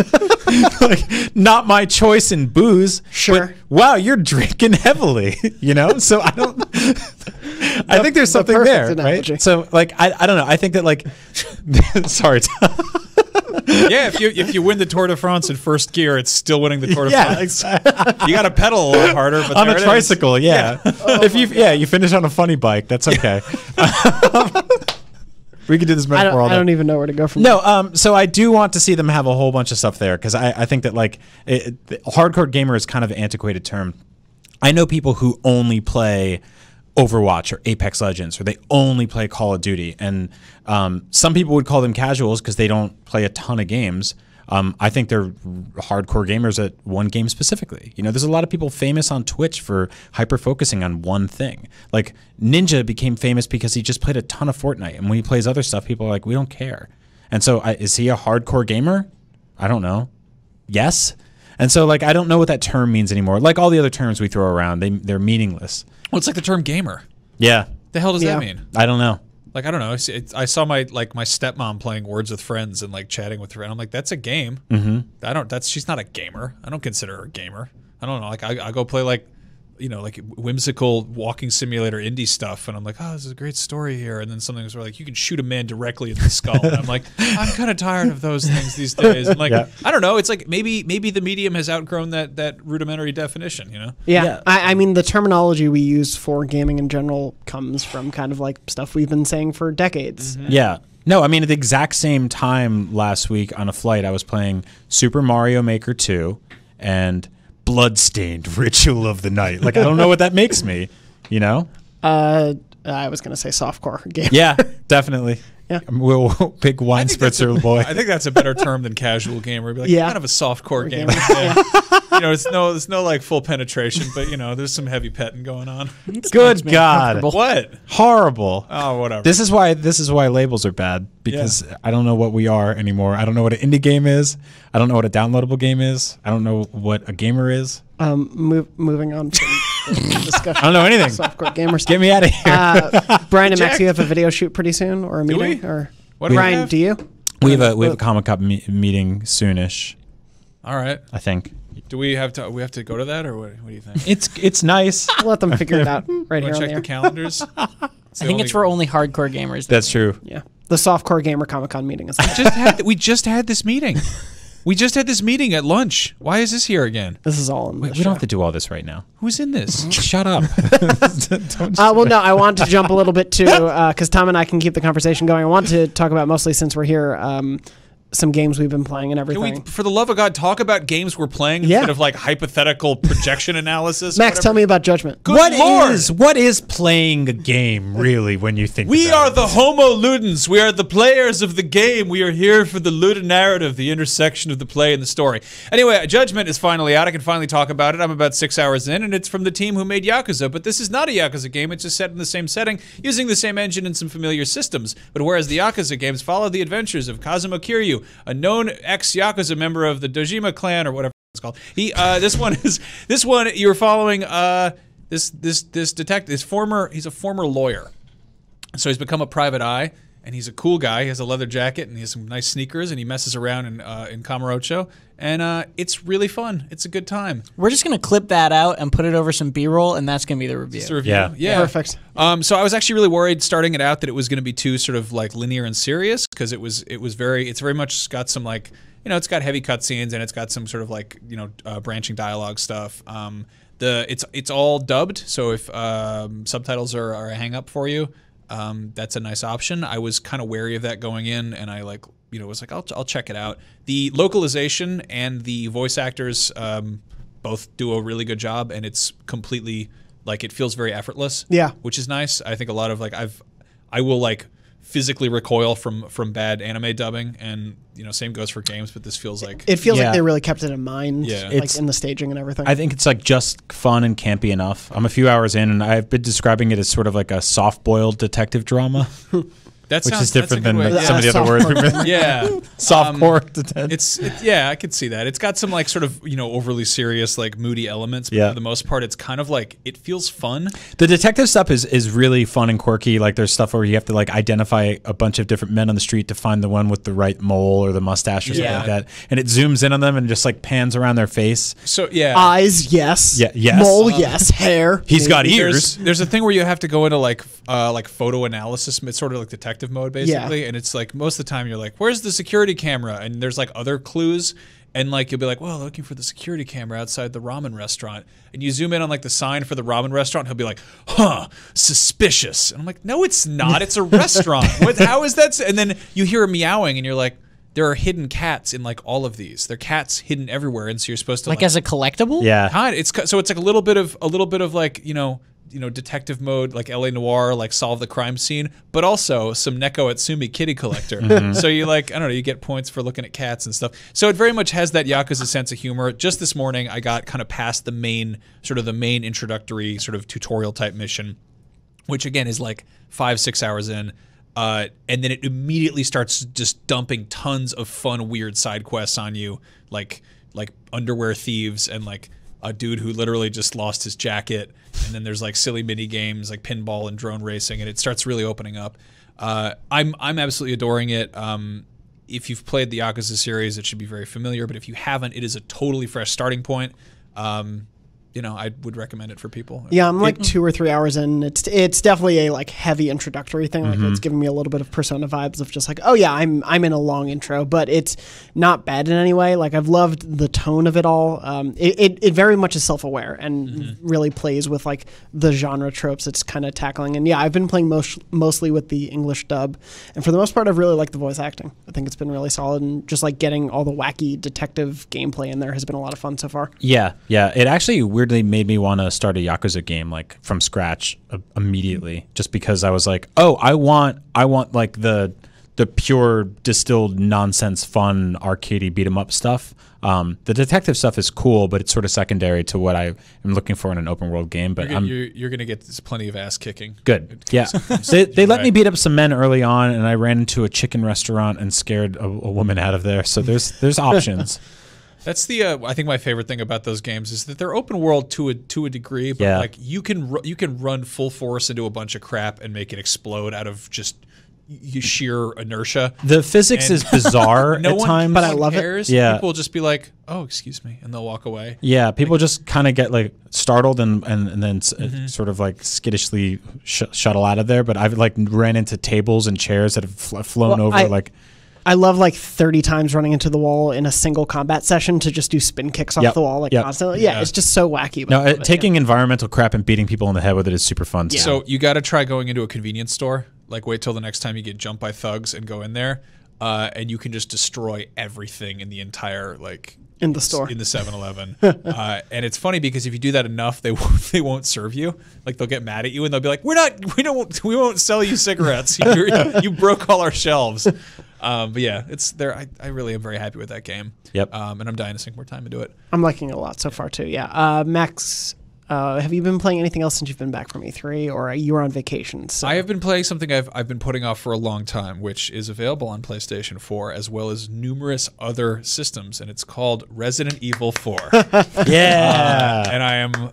Like, not my choice in booze. Sure. But, wow, you're drinking heavily, you know? So I don't. I think there's something there, analogy. right? So like, I don't know. I think that like, sorry. Yeah, if you win the Tour de France in first gear, it's still winning the Tour de France. Exactly. You got to pedal a lot harder, but On there a it tricycle, is. yeah. If you finish on a funny bike, that's okay. We could do this metaphor all day. I don't even know where to go from there. No, so I do want to see them have a whole bunch of stuff there, because I think that like hardcore gamer is kind of an antiquated term. I know people who only play Overwatch or Apex Legends, or they only play Call of Duty, and some people would call them casuals because they don't play a ton of games. I think they're hardcore gamers at one game specifically. You know, there's a lot of people famous on Twitch for hyper-focusing on one thing. Like, Ninja became famous because he just played a ton of Fortnite, and when he plays other stuff, people are like, we don't care. And so, is he a hardcore gamer? I don't know. Yes? And so, like, I don't know what that term means anymore. Like all the other terms we throw around, they're meaningless. Well, it's like the term gamer. Yeah. The hell does that mean? I don't know. Like, I don't know. I saw my stepmom playing Words with Friends and like chatting with her, and I'm like, that's a game. Mm-hmm. She's not a gamer. I don't consider her a gamer. I don't know. Like, I go play like, you know, like whimsical walking simulator indie stuff, and I'm like, oh, this is a great story here. And then something was like, you can shoot a man directly in the skull, and I'm like, I'm kind of tired of those things these days. And like, I don't know. It's like maybe the medium has outgrown that rudimentary definition. You know? Yeah. I mean, the terminology we use for gaming in general comes from kind of like stuff we've been saying for decades. Mm-hmm. Yeah. No, I mean, at the exact same time last week on a flight, I was playing Super Mario Maker 2 and Bloodstained Ritual of the Night. Like, I don't know what that makes me, you know? I was going to say softcore game. Yeah, definitely. Yeah. I'm a big wine spritzer boy. I think that's a better term than casual gamer. Be like, kind of a softcore gamer. You know, there's no like full penetration, but you know, there's some heavy petting going on. Good God. What? Horrible. Oh, whatever. This is why labels are bad, because I don't know what we are anymore. I don't know what an indie game is. I don't know what a downloadable game is. I don't know what a gamer is. Moving on from the discussion. I don't know anything. Softcore gamers. Get me out of here. Brian and Max, you have a video shoot pretty soon, or a meeting, or What do Ryan, do you? We have a Comic-Con meeting soonish. All right. I think. Do we have to go to that, or what do you think? It's nice. I'll let them figure it out right here on Check the the air. calendars. I think it's for only hardcore gamers. That's true. Yeah. The Softcore Gamer Comic-Con meeting is We just had this meeting. We just had this meeting at lunch. Why is this here again? This is all in We don't have to do all this right now. Who's in this? Shut up. Well, no, I want to jump a little bit too, because Tom and I can keep the conversation going. I want to talk about, mostly since we're here, some games we've been playing and Can everything. we, for the love of God, talk about games we're playing instead of like hypothetical projection analysis? Max, tell me about Judgment. Good Lord. What is playing a game really when you think We about are it? the Homo Ludens. We are the players of the game. We are here for the Luda narrative, the intersection of the play and the story. Anyway, Judgment is finally out. I can finally talk about it. I'm about 6 hours in, and it's from the team who made Yakuza. But this is not a Yakuza game. It's just set in the same setting, using the same engine and some familiar systems. But whereas the Yakuza games follow the adventures of Kazuma Kiryu, a known ex-Yakuza member of the Dojima clan, or whatever it's called. This one you're following this detective. He's a former lawyer. So he's become a private eye, and he's a cool guy. He has a leather jacket, and he has some nice sneakers, and he messes around in Kamurocho, and it's really fun. It's a good time. We're just going to clip that out and put it over some B-roll, and that's going to be the review. It's a review. Yeah. Perfect. So I was actually really worried starting it out that it was going to be too sort of like linear and serious, because it's very much got some like, it's got heavy cutscenes, and it's got some sort of like, branching dialogue stuff. It's all dubbed, so if subtitles are a hang up for you, that's a nice option. I was kind of wary of that going in, and I was like, I'll check it out. The localization and the voice actors both do a really good job, and it's completely like, it feels very effortless. Yeah, which is nice. I think a lot of like I will like physically recoil from bad anime dubbing, and same goes for games, but this feels like it feels like they really kept it in mind, Yeah. like in the staging and everything. I think it's like just fun and campy enough. I'm a few hours in, and I've been describing it as sort of like a soft-boiled detective drama. That which sounds, is different that's a than good way- some of the other words we've been. Yeah, Soft-core detective. Yeah, I could see that. It's got some like sort of overly serious, like moody elements, but for the most part, it's kind of like, it feels fun. The detective stuff is really fun and quirky. Like, there's stuff where you have to like identify a bunch of different men on the street to find the one with the right mole or the mustache or something like that, and it zooms in on them and just like pans around their face. So yeah, eyes, yes. Yeah, yes. Mole, yes. Hair. He's got ears. There's a thing where you have to go into like photo analysis. It's sort of like detective mode, basically. And it's like, most of the time you're like, where's the security camera? And there's like other clues. And like, you'll be like, well, looking for the security camera outside the ramen restaurant. And you zoom in on like the sign for the ramen restaurant. And he'll be like, suspicious. And I'm like, no, it's not. It's a restaurant. How is that? And then you hear a meowing, and you're like, there are hidden cats in like all of these. There are cats hidden everywhere. And so you're supposed to like as a collectible? Yeah. So it's like a little bit of like, detective mode, like LA Noire, like solve the crime scene, but also some Neko Atsumi kitty collector. So you like, I don't know, you get points for looking at cats and stuff. So it very much has that Yakuza sense of humor. Just this morning, I got kind of past the main introductory sort of tutorial type mission, which again is like 5-6 hours in. And then it immediately starts just dumping tons of fun, weird side quests on you, like underwear thieves and like a dude who literally just lost his jacket, and then there's like silly mini games like pinball and drone racing, and it starts really opening up. I'm absolutely adoring it. If you've played the Yakuza series, it should be very familiar, but if you haven't, it is a totally fresh starting point. I would recommend it for people. Yeah, I'm like 2 or 3 hours in. It's definitely a like heavy introductory thing. Like it's giving me a little bit of Persona vibes of just like, oh yeah, I'm in a long intro, but it's not bad in any way. Like I've loved the tone of it all. It very much is self-aware and really plays with like the genre tropes it's kind of tackling. And yeah, I've been playing mostly with the English dub, and for the most part, I've really liked the voice acting. I think it's been really solid, and just like getting all the wacky detective gameplay in there has been a lot of fun so far. Yeah. It actually weirdly made me want to start a Yakuza game like from scratch immediately, just because I was like, oh, I want like the pure distilled nonsense fun arcadey beat 'em up stuff. The detective stuff is cool, but it's sort of secondary to what I am looking for in an open world game. But you're gonna get plenty of ass kicking. Good. Yeah. They let me beat up some men early on, and I ran into a chicken restaurant and scared a woman out of there. So there's options. That's the I think my favorite thing about those games is that they're open world to a degree, but like you can run full force into a bunch of crap and make it explode out of just sheer inertia. The physics is bizarre at times, but I love it. Yeah, people will just be like, "Oh, excuse me," and they'll walk away. Yeah, people just kind of get like startled and then sort of like skittishly shuttle out of there. But I've like ran into tables and chairs that have flown over I love like 30 times running into the wall in a single combat session to just do spin kicks off the wall constantly. Yeah, it's just so wacky. No, taking environmental crap and beating people in the head with it is super fun. Yeah. So you got to try going into a convenience store. Like wait till the next time you get jumped by thugs and go in there, and you can just destroy everything in the entire in the store, in the 7-Eleven. And it's funny because if you do that enough, they won't serve you. Like they'll get mad at you and they'll be like, we won't sell you cigarettes. You broke all our shelves. But yeah, it's there. I really am very happy with that game. Yep. And I'm dying to sink more time into it. I'm liking it a lot so far too. Yeah. Max, have you been playing anything else since you've been back from E3, or you were on vacation? So. I have been playing something I've been putting off for a long time, which is available on PlayStation 4 as well as numerous other systems, and it's called Resident Evil 4. Yeah. And I am.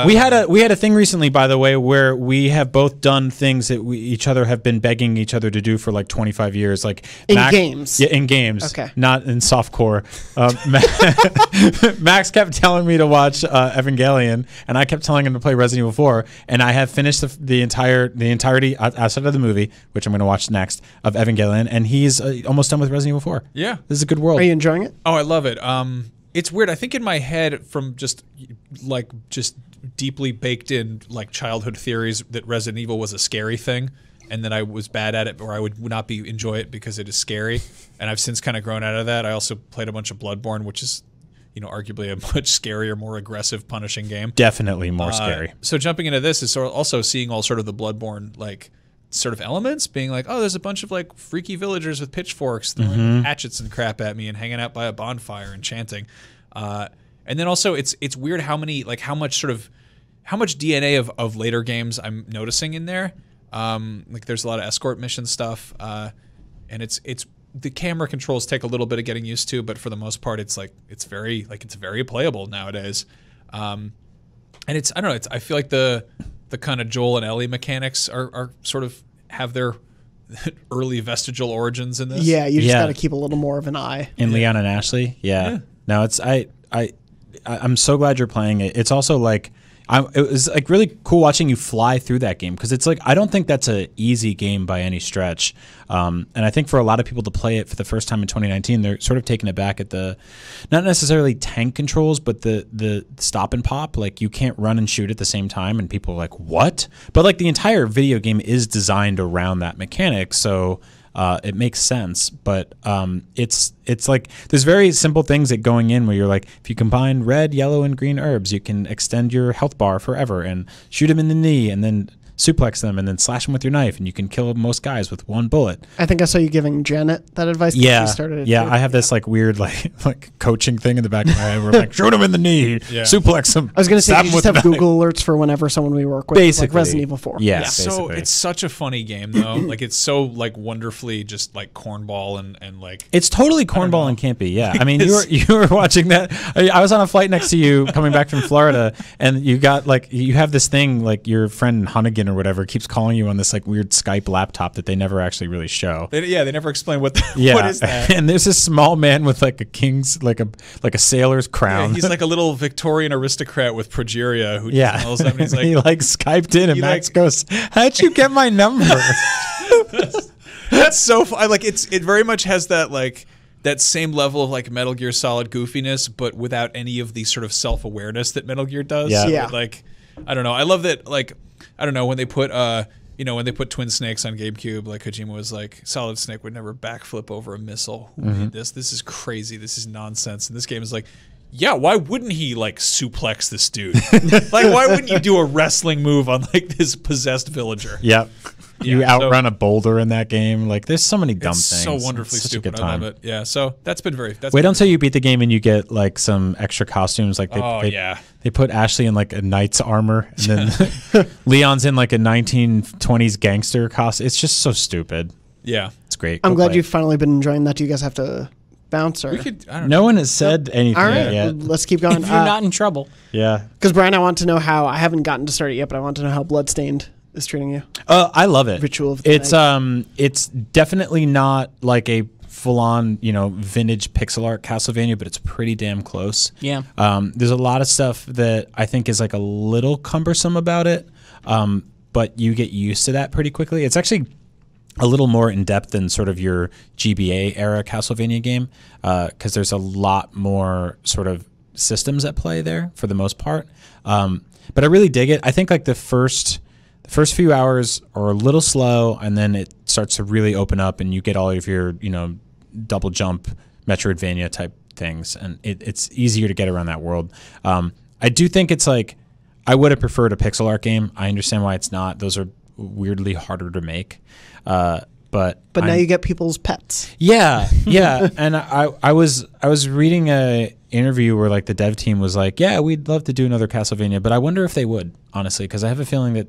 We had a thing recently, by the way, where we have both done things that we each other have been begging each other to do for like 25 years, like in games. Yeah, in games. Okay. Not in softcore. Max kept telling me to watch Evangelion, and I kept telling him to play Resident Evil 4, and I have finished the entirety outside of the movie, which I'm going to watch next, of Evangelion, and he's almost done with Resident Evil 4. Yeah. This is a good world. Are you enjoying it? Oh, I love it. It's weird. I think in my head, from just deeply baked in like childhood theories, that Resident Evil was a scary thing, and that I was bad at it, or I would not enjoy it because it is scary. And I've since kind of grown out of that. I also played a bunch of Bloodborne, which is, arguably a much scarier, more aggressive, punishing game. Definitely more scary. So jumping into this is also seeing all sort of the Bloodborne sort of elements, being like, oh, there's a bunch of like freaky villagers with pitchforks throwing hatchets and crap at me and hanging out by a bonfire and chanting. And then also it's weird how much DNA of later games I'm noticing in there. Like there's a lot of escort mission stuff, and it's the camera controls take a little bit of getting used to, but for the most part it's very playable nowadays. And I don't know, I feel like the kind of Joel and Ellie mechanics are sort of have their early vestigial origins in this. Yeah, you just got to keep a little more of an eye. In Leon and Ashley, yeah. No, I'm so glad you're playing it. It's also like it was like really cool watching you fly through that game, because it's like I don't think that's an easy game by any stretch. And I think for a lot of people to play it for the first time in 2019, they're sort of taking it back at the not necessarily tank controls, but the stop and pop. Like you can't run and shoot at the same time, and people are like, what? But like the entire video game is designed around that mechanic, so it makes sense. But it's like there's very simple things that going in where you're like, if you combine red, yellow, and green herbs, you can extend your health bar forever and shoot them in the knee and then suplex them and then slash them with your knife, and you can kill most guys with one bullet. I think I saw you giving Janet that advice. Yeah, she started it yeah. too. I have this like weird like coaching thing in the back of my head where I'm like, shoot him in the knee, suplex him. I was going to say, you just have Google alerts for whenever someone we work with, basically, like Resident Evil 4. Yeah, so it's such a funny game though. Like it's so like wonderfully just like cornball and like it's totally cornball and campy. Yeah, I mean you were watching that. I was on a flight next to you coming back from Florida, and you got like you have this thing like your friend Hunnigan or whatever keeps calling you on this like weird Skype laptop that they never actually really show. They never explain what what is that. And there's this small man with like a king's like a sailor's crown. Yeah, he's like a little Victorian aristocrat with progeria who just smells them, and he's like he like Skyped in, and Max goes, how'd you get my number? That's so fun. Like it very much has that like that same level of like Metal Gear Solid goofiness, but without any of the sort of self-awareness that Metal Gear does. Yeah. Like I don't know. I love that. Like I don't know, when they put when they put Twin Snakes on GameCube, like Kojima was like, Solid Snake would never backflip over a missile. Who made this? This is crazy. This is nonsense. And this game is like, yeah, why wouldn't he like suplex this dude? Like, why wouldn't you do a wrestling move on like this possessed villager? Yep. You outrun a boulder in that game. Like, there's so many dumb things. So wonderfully stupid. I love it. Yeah. So that's been very. Wait until you beat the game and you get like some extra costumes. Like they put Ashley in like a knight's armor, and then Leon's in like a 1920s gangster costume. It's just so stupid. Yeah, it's great. I'm glad you've finally been enjoying that. Do you guys have to bounce? Or no one has said anything yet. Let's keep going. If you're not in trouble. Yeah. Because Brian, I want to know how. I haven't gotten to start it yet, but I want to know how Bloodstained is treating you? I love it. Ritual of the Night. It's definitely not like a full-on, vintage pixel art Castlevania, but it's pretty damn close. Yeah. There's a lot of stuff that I think is like a little cumbersome about it, but you get used to that pretty quickly. It's actually a little more in-depth than sort of your GBA era Castlevania game, because there's a lot more sort of systems at play there for the most part. But I really dig it. I think like the first few hours are a little slow, and then it starts to really open up, and you get all of your double jump Metroidvania type things, and it's easier to get around that world. I do think it's like I would have preferred a pixel art game. I understand why it's not. Those are weirdly harder to make. But now you get people's pets. Yeah. And I was reading a interview where like the dev team was like, yeah, we'd love to do another Castlevania, but I wonder if they would, honestly, because I have a feeling that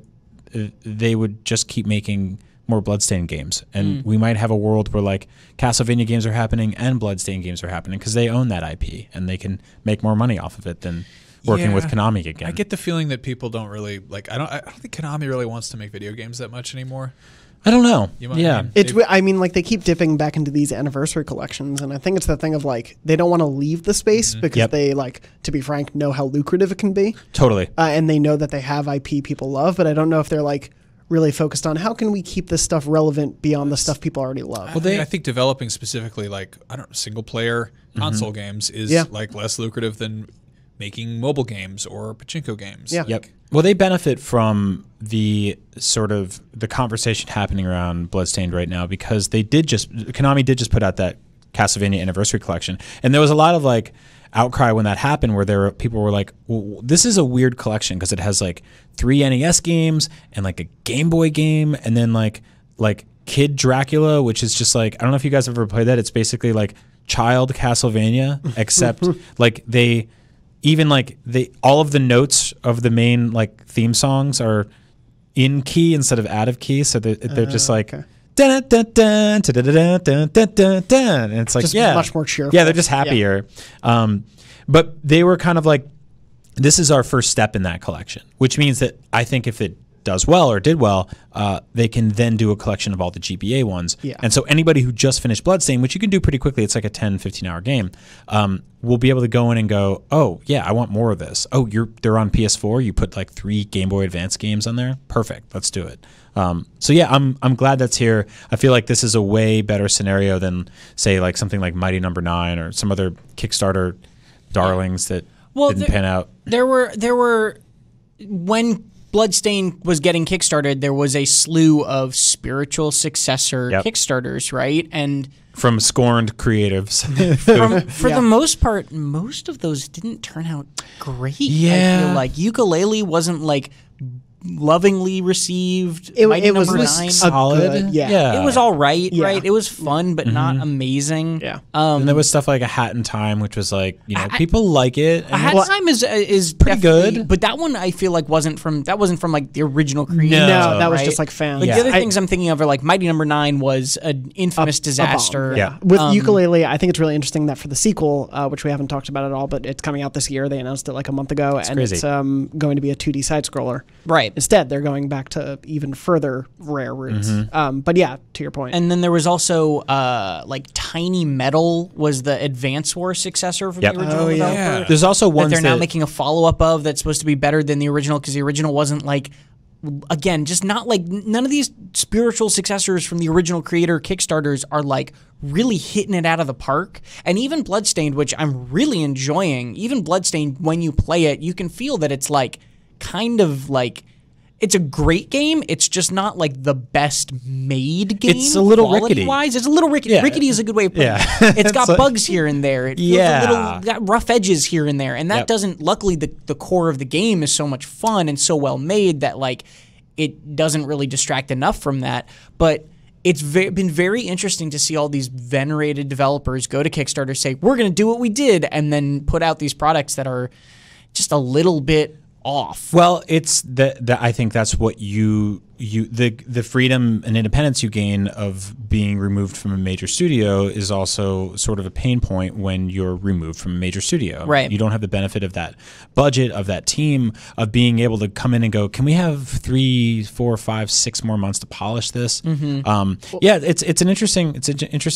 they would just keep making more Bloodstained games, and we might have a world where like Castlevania games are happening and Bloodstained games are happening because they own that IP and they can make more money off of it than working with Konami again. I get the feeling that people don't really like. I don't think Konami really wants to make video games that much anymore. I don't know. Like they keep dipping back into these anniversary collections, and I think it's the thing of like they don't want to leave the space because they, like, to be frank, know how lucrative it can be. Totally. And they know that they have IP people love, but I don't know if they're like really focused on how can we keep this stuff relevant beyond the stuff people already love. I think developing specifically like single player console games is like less lucrative than making mobile games or pachinko games. Yeah. Yep. Well, they benefit from the sort of the conversation happening around Bloodstained right now because Konami did just put out that Castlevania Anniversary Collection, and there was a lot of like outcry when that happened, where people were like, well, "This is a weird collection because it has like 3 NES games and like a Game Boy game, and then like Kid Dracula, which is just like I don't know if you guys have ever played that. It's basically like child Castlevania, except like they." Even like all of the notes of the main like theme songs are in key instead of out of key, so they're just like dun dun dun dun dun dun dun dun dun, and it's like just much more cheerful. Yeah, they're just happier. Yeah. But they were kind of like, this is our first step in that collection, which means that I think if it does well or did well, they can then do a collection of all the GBA ones. Yeah. And so anybody who just finished Bloodstained, which you can do pretty quickly, it's like a 10, 15-hour game, will be able to go in and go, oh, yeah, I want more of this. Oh, they're on PS4. You put like 3 Game Boy Advance games on there. Perfect. Let's do it. So yeah, I'm glad that's here. I feel like this is a way better scenario than, say, like something like Mighty No. 9 or some other Kickstarter darlings that didn't pan out. There were when Bloodstained was getting kickstarted, there was a slew of spiritual successor Kickstarters, right? And from scorned creatives. For the most part, most of those didn't turn out great. Yeah. I feel like Yooka-Laylee wasn't like lovingly received. It was was 9. solid. It was all right, right? It was fun, but not amazing. Yeah. And there was stuff like A Hat in Time, which was like, people like it. A Hat in Time is pretty good, but that one I feel like wasn't from like the original creator. No, that was just like fans. Like the other things I'm thinking of are like Mighty No. 9 was an infamous disaster. With Yooka-Laylee, I think it's really interesting that for the sequel, which we haven't talked about at all, but it's coming out this year. They announced it like a month ago, and crazy. It's going to be a 2D side scroller. Right. Instead, they're going back to even further rare roots. But yeah, to your point. And then there was also like Tiny Metal was the Advance Wars successor from the original developer. Yeah. There's also ones that they're now making a follow-up of that's supposed to be better than the original because the original wasn't like, again, just not like, none of these spiritual successors from the original creator Kickstarters are like really hitting it out of the park. And even Bloodstained, which I'm really enjoying, even Bloodstained, when you play it, you can feel that it's like kind of like, it's a great game. It's just not like the best made game. It's a little rickety. It's a little rickety. Yeah. Rickety is a good way of putting it. It's got bugs here and there. It feels a little got rough edges here and there. And that doesn't, luckily the core of the game is so much fun and so well made that like it doesn't really distract enough from that. But it's been very interesting to see all these venerated developers go to Kickstarter, say, we're going to do what we did, and then put out these products that are just a little bit off. Well, it's I think that's what you the freedom and independence you gain of being removed from a major studio is also sort of a pain point when you're removed from a major studio. Right. You don't have the benefit of that budget, of that team, of being able to come in and go, can we have 3, 4, 5, 6 more months to polish this? Yeah, it's an interesting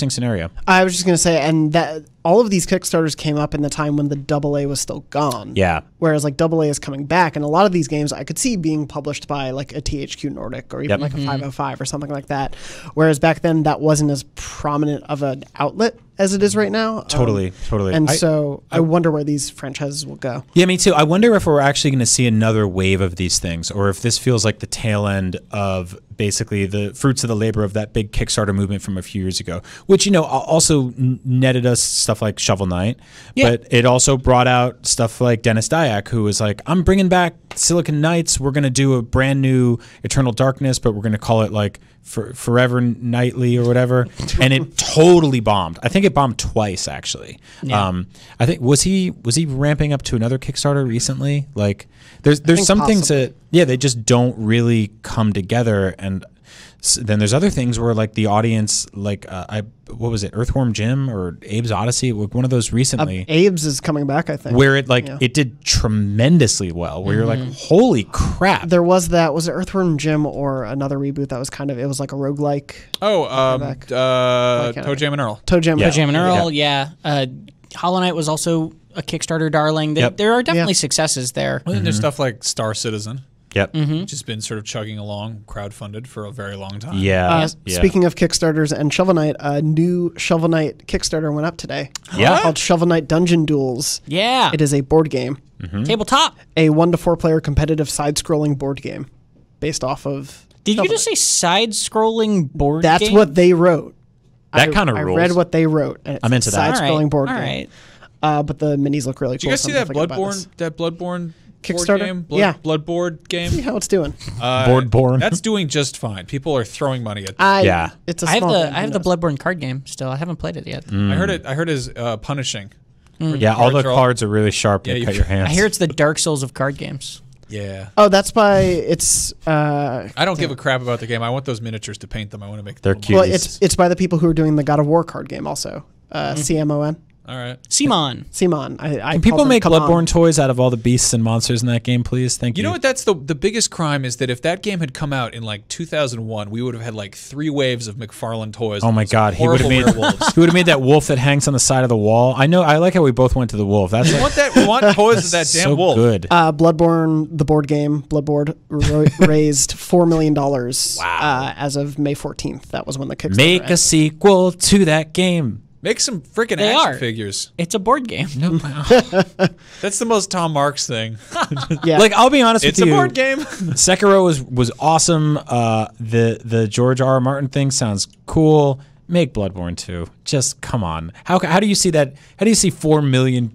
scenario. I was just going to say, and that all of these Kickstarters came up in the time when the AA was still gone. Yeah. Whereas like AA is coming back, and a lot of these games I could see being published by like a THQ Nordic or even like a 505 or something like that. Whereas back then that wasn't as prominent of an outlet as it is right now. Totally. And so I wonder where these franchises will go. Yeah, me too. I wonder if we're actually going to see another wave of these things, or if this feels like the tail end of basically the fruits of the labor of that big Kickstarter movement from a few years ago, which, also netted us stuff like Shovel Knight, but it also brought out stuff like Dennis Dyack, who was like, I'm bringing back Silicon Knights. We're going to do a brand new Eternal Darkness, but we're going to call it like Forever Nightly or whatever. And it totally bombed. I think it bombed twice, actually. Yeah. I think, was he ramping up to another Kickstarter recently? Like, there's some things that, they just don't really come together. And then there's other things where like the audience, like what was it, Earthworm Jim or Abe's Odyssey, one of those recently. Abe's is coming back, I think. Where it did tremendously well. Where you're like, holy crap! There was that. Was it Earthworm Jim or another reboot that was it was like a roguelike? Toe Jam and Earl. Toe Jam and Earl. Yeah. Hollow Knight was also a Kickstarter darling. There are definitely successes there. Well, then there's stuff like Star Citizen. Yep. Which has been sort of chugging along, crowdfunded for a very long time. Speaking of Kickstarters and Shovel Knight, a new Shovel Knight Kickstarter went up today. Yeah. Called Shovel Knight Dungeon Duels. Yeah. It is a board game. Tabletop. A 1 to 4 player competitive side-scrolling board game based off of Did you just say side-scrolling board game? That's what they wrote. That kind of rules. I read what they wrote. And I'm into that. Side-scrolling board game. All right. But the minis look really cool. Did you guys see that Bloodborne Kickstarter? Bloodboard game? See how it's doing. Boardborne. That's doing just fine. People are throwing money at that. It's a I small game, have the Bloodborne card game still. I haven't played it yet. I heard it is punishing. Yeah, all the cards are really sharp to cut your hands. I hear it's the Dark Souls of card games. Yeah. Oh, that's by I don't give a crap about the game. I want those miniatures to paint them. I want to make them. They're cute. Well, it's by the people who are doing the God of War card game also. CMON. All right. Simon. Can people make Bloodborne toys out of all the beasts and monsters in that game, please? Thank you. You know what? That's the biggest crime is that if that game had come out in like 2001, we would have had like 3 waves of McFarlane toys. Oh my God, he would have made that wolf that hangs on the side of the wall. I know. I like how we both went to the wolf. That's we want toys of that damn so wolf. Good. Bloodborne, the board game, Bloodborne raised $4 million. As of May 14th. That was when the Kickstarter Make a sequel to that game. Make some freaking action figures. It's a board game. No. That's the most Tom Marks thing. Yeah. Like, I'll be honest with you. It's a board game. Sekiro was awesome. The George R.R. Martin thing sounds cool. Make Bloodborne 2. Just come on. How do you see that? How do you see $4 million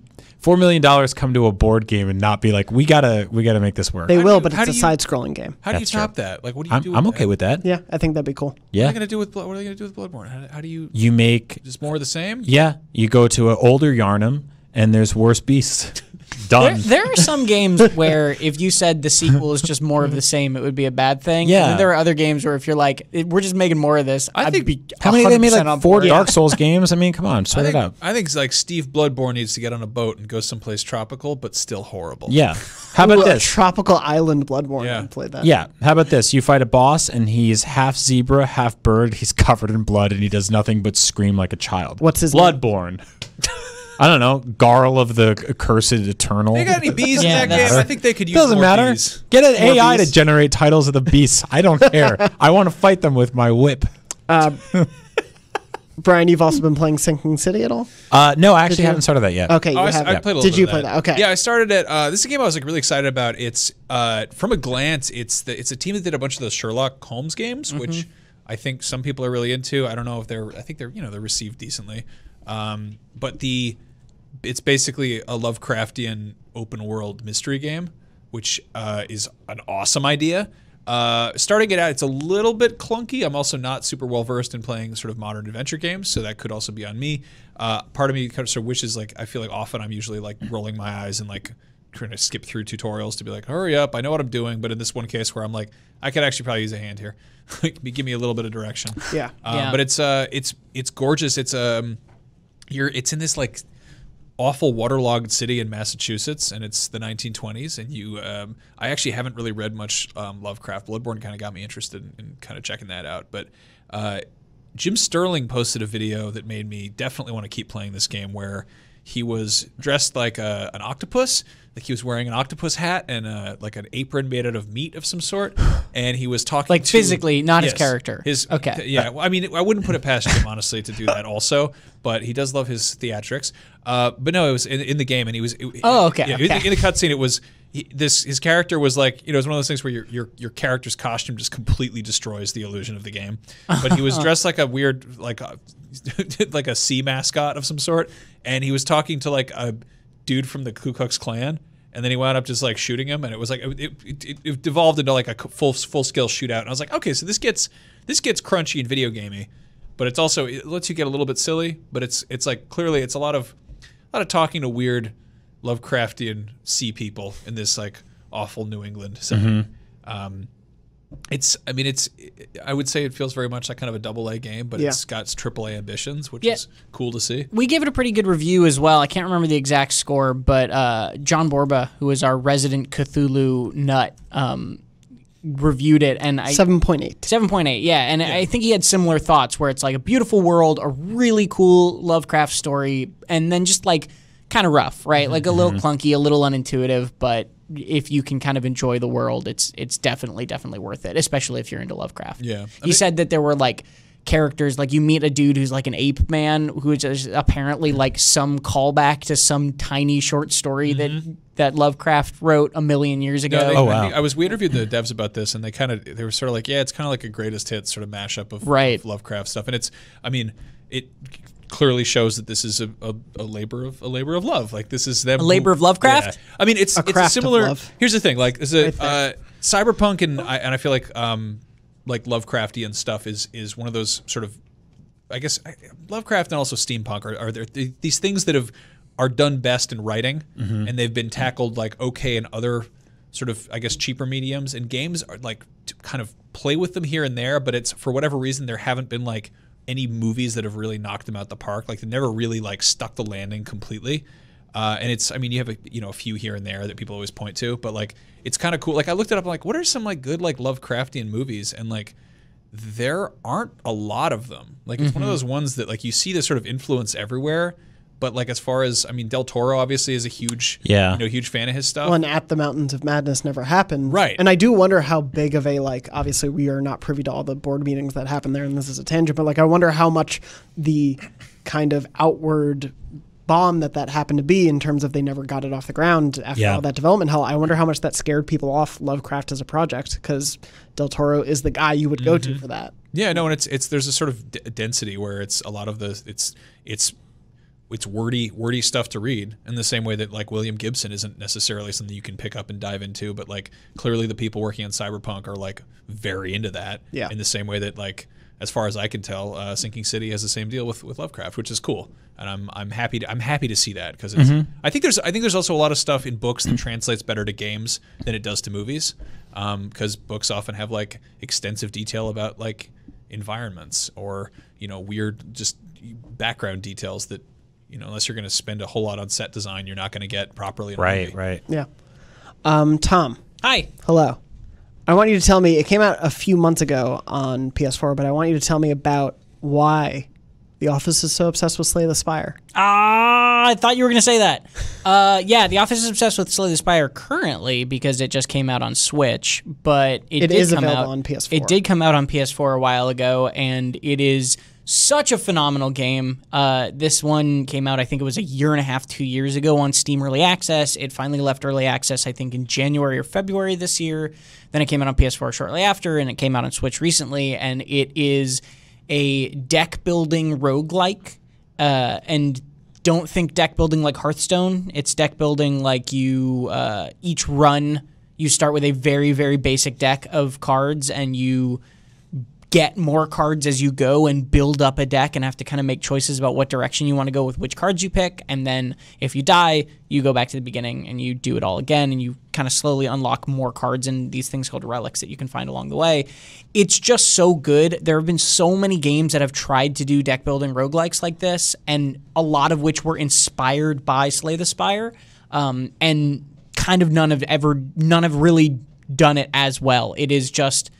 come to a board game and not be like, we gotta make this work? They will, but it's a side-scrolling game. How do you top that? Like, what do you do? I'm okay with that. Yeah, I think that'd be cool. Yeah. What are they gonna do with Bloodborne? How do you? You make just more of the same. Yeah, you go to an older Yharnam and there's worse beasts. Done. There are some games where if you said the sequel is just more of the same, it would be a bad thing. Yeah. And then there are other games where if you're like, we're just making more of this, I think how many they made, like 4 Dark Yeah. Souls games? I mean, come on, sort it out. I think it's like Steve Bloodborne needs to get on a boat and go someplace tropical, but still horrible. Yeah. How about this? Tropical Island Bloodborne. Yeah. I played that. Yeah. How about this? You fight a boss and he's half zebra, half bird. He's covered in blood and he does nothing but scream like a child. What's his name? Bloodborne. I don't know. Garl of the Accursed Eternal. They got any bees in that game? I think they could use Doesn't more matter. bees. Get an AI to generate titles of the beasts. I don't care. I want to fight them with my whip. Brian, you've also been playing Sinking City at all? No, I actually haven't started that yet. Okay, I played a little Did you bit play of that? Okay. Yeah, I started it. This is a game I was like really excited about. It's from a glance, it's a team that did a bunch of those Sherlock Holmes games, which I think some people are really into. I don't know if I think they're received decently. But it's basically a Lovecraftian open world mystery game, which is an awesome idea. Starting it out, it's a little bit clunky. I'm also not super well versed in playing sort of modern adventure games, so that could also be on me. Part of me kind of sort of wishes, like, I feel like often I'm usually like rolling my eyes and like trying to skip through tutorials to be like, hurry up, I know what I'm doing. But in this one case where I'm like, I could actually probably use a hand here. Give me a little bit of direction. Yeah. But it's gorgeous. It's in this like awful waterlogged city in Massachusetts, and it's the 1920s. And I actually haven't really read much Lovecraft. Bloodborne kind of got me interested in kind of checking that out. But Jim Sterling posted a video that made me definitely want to keep playing this game, where he was dressed like an octopus, like he was wearing an octopus hat and like an apron made out of meat of some sort, and he was talking like physically, not his character. Okay, yeah. Well, I mean, I wouldn't put it past him honestly to do that also, but he does love his theatrics. But no, it was in the game, and he was. Okay. Yeah, okay. In the cutscene, it was. His character was like, it's one of those things where your character's costume just completely destroys the illusion of the game. But he was dressed like a weird, like a sea mascot of some sort, and he was talking to like a dude from the Ku Klux Klan, and then he wound up just like shooting him, and it was like it devolved into like a full scale shootout. And I was like, okay, so this gets crunchy and video gamey, but it's also, it lets you get a little bit silly, but it's like clearly it's a lot of talking to weird Lovecraftian sea people in this like awful New England setting. I would say it feels very much like kind of a AA game, but it's got AAA ambitions, which is cool to see. We gave it a pretty good review as well. I can't remember the exact score, but John Borba, who is our resident Cthulhu nut, reviewed it, and 7.8. 7.8, yeah. And I think he had similar thoughts, where it's like a beautiful world, a really cool Lovecraft story, and then just like kind of rough, right? Like a little clunky, a little unintuitive, but if you can kind of enjoy the world, it's definitely worth it, especially if you're into Lovecraft. Yeah. He said that there were like characters, like you meet a dude who's like an ape man, who is apparently like some callback to some tiny short story that Lovecraft wrote a million years ago. No, we interviewed the devs about this, and they were sort of like, it's kind of like a greatest hits sort of mashup of Lovecraft stuff, and it clearly shows that this is a labor of love. Like this is them. A labor of Lovecraft? Yeah. I mean, it's a similar. Here's the thing. Like, cyberpunk and I feel like Lovecraftian stuff is one of those sort of, I guess, Lovecraft and also steampunk are there these things that are done best in writing, and they've been tackled like okay in other sort of, I guess, cheaper mediums, and games are like to kind of play with them here and there, but it's for whatever reason there haven't been like any movies that have really knocked them out the park. Like they never really like stuck the landing completely. And it's, I mean, you have a few here and there that people always point to, but like it's kind of cool. Like I looked it up, like what are some like good like Lovecraftian movies, and like there aren't a lot of them. Like it's one of those ones that like you see this sort of influence everywhere. But like as far as, I mean, Del Toro obviously is a huge, huge fan of his stuff. Well, and At the Mountains of Madness never happened. Right. And I do wonder how big of a, like, obviously we are not privy to all the board meetings that happen there, and this is a tangent, but like I wonder how much the kind of outward bomb that happened to be in terms of they never got it off the ground after all that development hell. I wonder how much that scared people off Lovecraft as a project, because Del Toro is the guy you would go to for that. Yeah, no, and it's there's a sort of density where it's a lot of the, it's wordy stuff to read, in the same way that like William Gibson isn't necessarily something you can pick up and dive into, but like clearly the people working on Cyberpunk are like very into that. Yeah. In the same way that like, as far as I can tell, Sinking City has the same deal with Lovecraft, which is cool, and I'm happy to see that, because I think there's also a lot of stuff in books that translates better to games than it does to movies, because books often have like extensive detail about like environments or weird just background details that. Unless you're going to spend a whole lot on set design, you're not going to get properly in a movie. Right. Yeah. Tom. Hi. Hello. I want you to tell me, it came out a few months ago on PS4, but I want you to tell me about why The Office is so obsessed with Slay the Spire. I thought you were going to say that. Yeah, The Office is obsessed with Slay the Spire currently because it just came out on Switch, but it is available on PS4. It did come out on PS4 a while ago, and it is such a phenomenal game. This one came out, I think it was a year and a half, 2 years ago on Steam Early Access. It finally left Early Access, I think, in January or February this year. Then it came out on PS4 shortly after, and it came out on Switch recently, and it is a deck-building roguelike. And don't think deck-building like Hearthstone. It's deck-building like you each run, you start with a very, very basic deck of cards, and you get more cards as you go and build up a deck and have to kind of make choices about what direction you want to go with which cards you pick. And then if you die, you go back to the beginning and you do it all again, and you kind of slowly unlock more cards in these things called relics that you can find along the way. It's just so good. There have been so many games that have tried to do deck building roguelikes like this, and a lot of which were inspired by Slay the Spire, and kind of none have really done it as well. It is just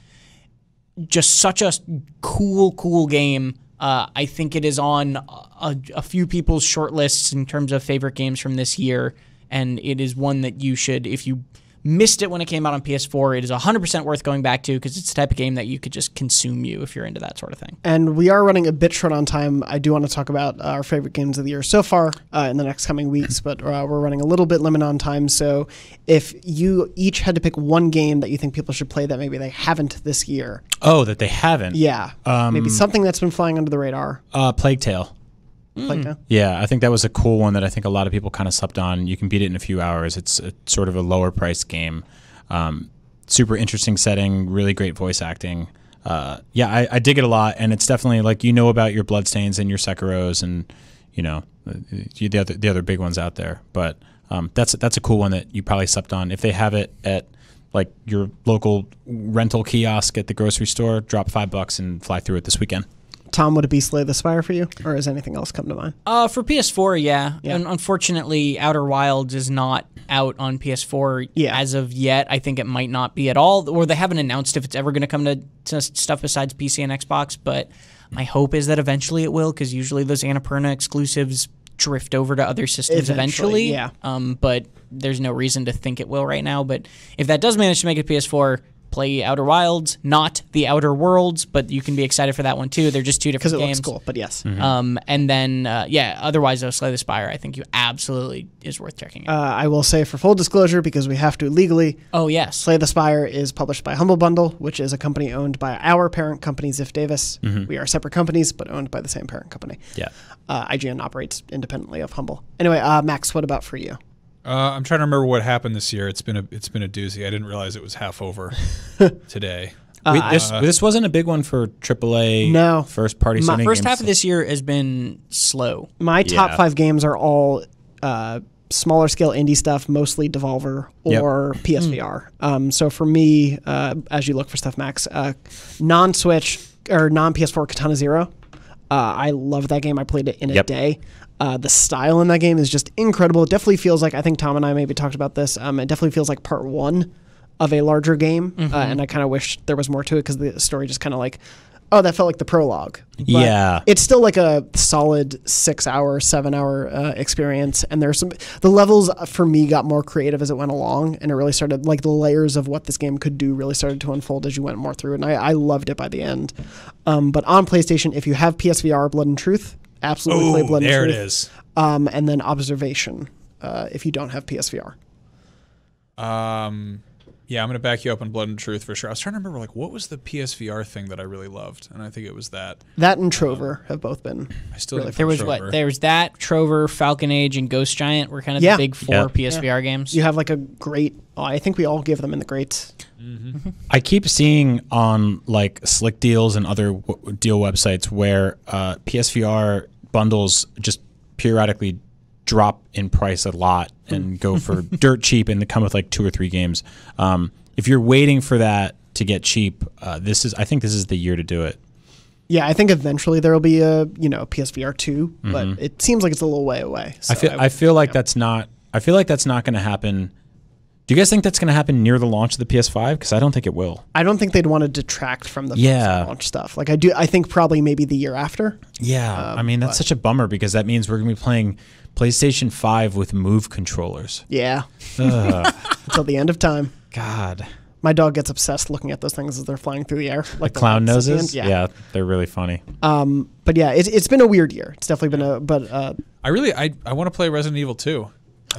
such a cool game. I think it is on a few people's short lists in terms of favorite games from this year, and it is one that you should, if you missed it when it came out on PS4, it is 100% worth going back to, because it's the type of game that you could just consume you if you're into that sort of thing. And we are running a bit short on time. I do want to talk about our favorite games of the year so far in the next coming weeks, but we're running a little bit limited on time. So if you each had to pick one game that you think people should play that maybe they haven't this year. Oh, that they haven't? Yeah. Maybe something that's been flying under the radar. Plague Tale. Yeah, I think that was a cool one that I think a lot of people kind of slept on. You can beat it in a few hours. It's sort of a lower priced game. Super interesting setting, really great voice acting. Yeah, I dig it a lot, and it's definitely like, you know, about your Bloodstains and your Sekiros and, you know, the other big ones out there. But that's a cool one that you probably slept on. If they have it at like your local rental kiosk at the grocery store, drop $5 and fly through it this weekend. Tom, would it be Slay the Spire for you, or has anything else come to mind? For PS4, yeah. And unfortunately, Outer Wilds is not out on PS4 as of yet. I think it might not be at all, or they haven't announced if it's ever going to come to stuff besides PC and Xbox, but my hope is that eventually it will, because usually those Annapurna exclusives drift over to other systems eventually. Yeah. But there's no reason to think it will right now. But if that does manage to make it PS4, play Outer Wilds, not the Outer Worlds, but you can be excited for that one too. They're just two different games. Because it looks cool, but yes. And then, otherwise, though, Slay the Spire, I think you absolutely is worth checking out. I will say, for full disclosure, because we have to legally, oh, yes. Slay the Spire is published by Humble Bundle, which is a company owned by our parent company, Ziff Davis. We are separate companies, but owned by the same parent company. Yeah. IGN operates independently of Humble. Anyway, Max, what about for you? I'm trying to remember what happened this year. It's been a doozy. I didn't realize it was half over today. This wasn't a big one for AAA first party Sony games. First half of this year has been slow. My top 5 games are all smaller scale indie stuff, mostly Devolver or PSVR. So for me, as you look for stuff, Max, non-Switch or non-PS4 Katana Zero. I love that game. I played it in a day. The style in that game is just incredible. It definitely feels like, I think Tom and I maybe talked about this, it definitely feels like part 1 of a larger game. And I kind of wish there was more to it, because the story just kind of like, oh, that felt like the prologue. But it's still like a solid 6-hour, 7-hour experience. And there's the levels for me got more creative as it went along. And it really started, like, the layers of what this game could do really started to unfold as you went more through it. And I loved it by the end. But on PlayStation, if you have PSVR, Blood and Truth, absolutely play Blood and Truth. There it is. And then Observation, if you don't have PSVR. Yeah, I'm going to back you up on Blood and Truth for sure. I was trying to remember, like, what was the PSVR thing that I really loved? And I think it was that. That and Trover have both been. I still really there was Trover. There was that, Trover, Falcon Age, and Ghost Giant were kind of the big 4 PSVR games. You have like a great. I think we all give them in the greats. I keep seeing on like Slick Deals and other deal websites where PSVR bundles just periodically drop in price a lot and go for dirt cheap, and they come with like 2 or 3 games. If you're waiting for that to get cheap, I think this is the year to do it. Yeah, I think eventually there will be a PSVR 2, but it seems like it's a little way away. So I feel like that's not going to happen. Do you guys think that's going to happen near the launch of the PS5? Because I don't think it will. I don't think they'd want to detract from the launch stuff. Like I think probably maybe the year after. Yeah, I mean that's such a bummer, because that means we're going to be playing PlayStation 5 with Move controllers. Yeah. Until the end of time. God. My dog gets obsessed looking at those things as they're flying through the air. Like the clown noses? Yeah, they're really funny. But yeah, it's been a weird year. It's definitely been I want to play Resident Evil 2.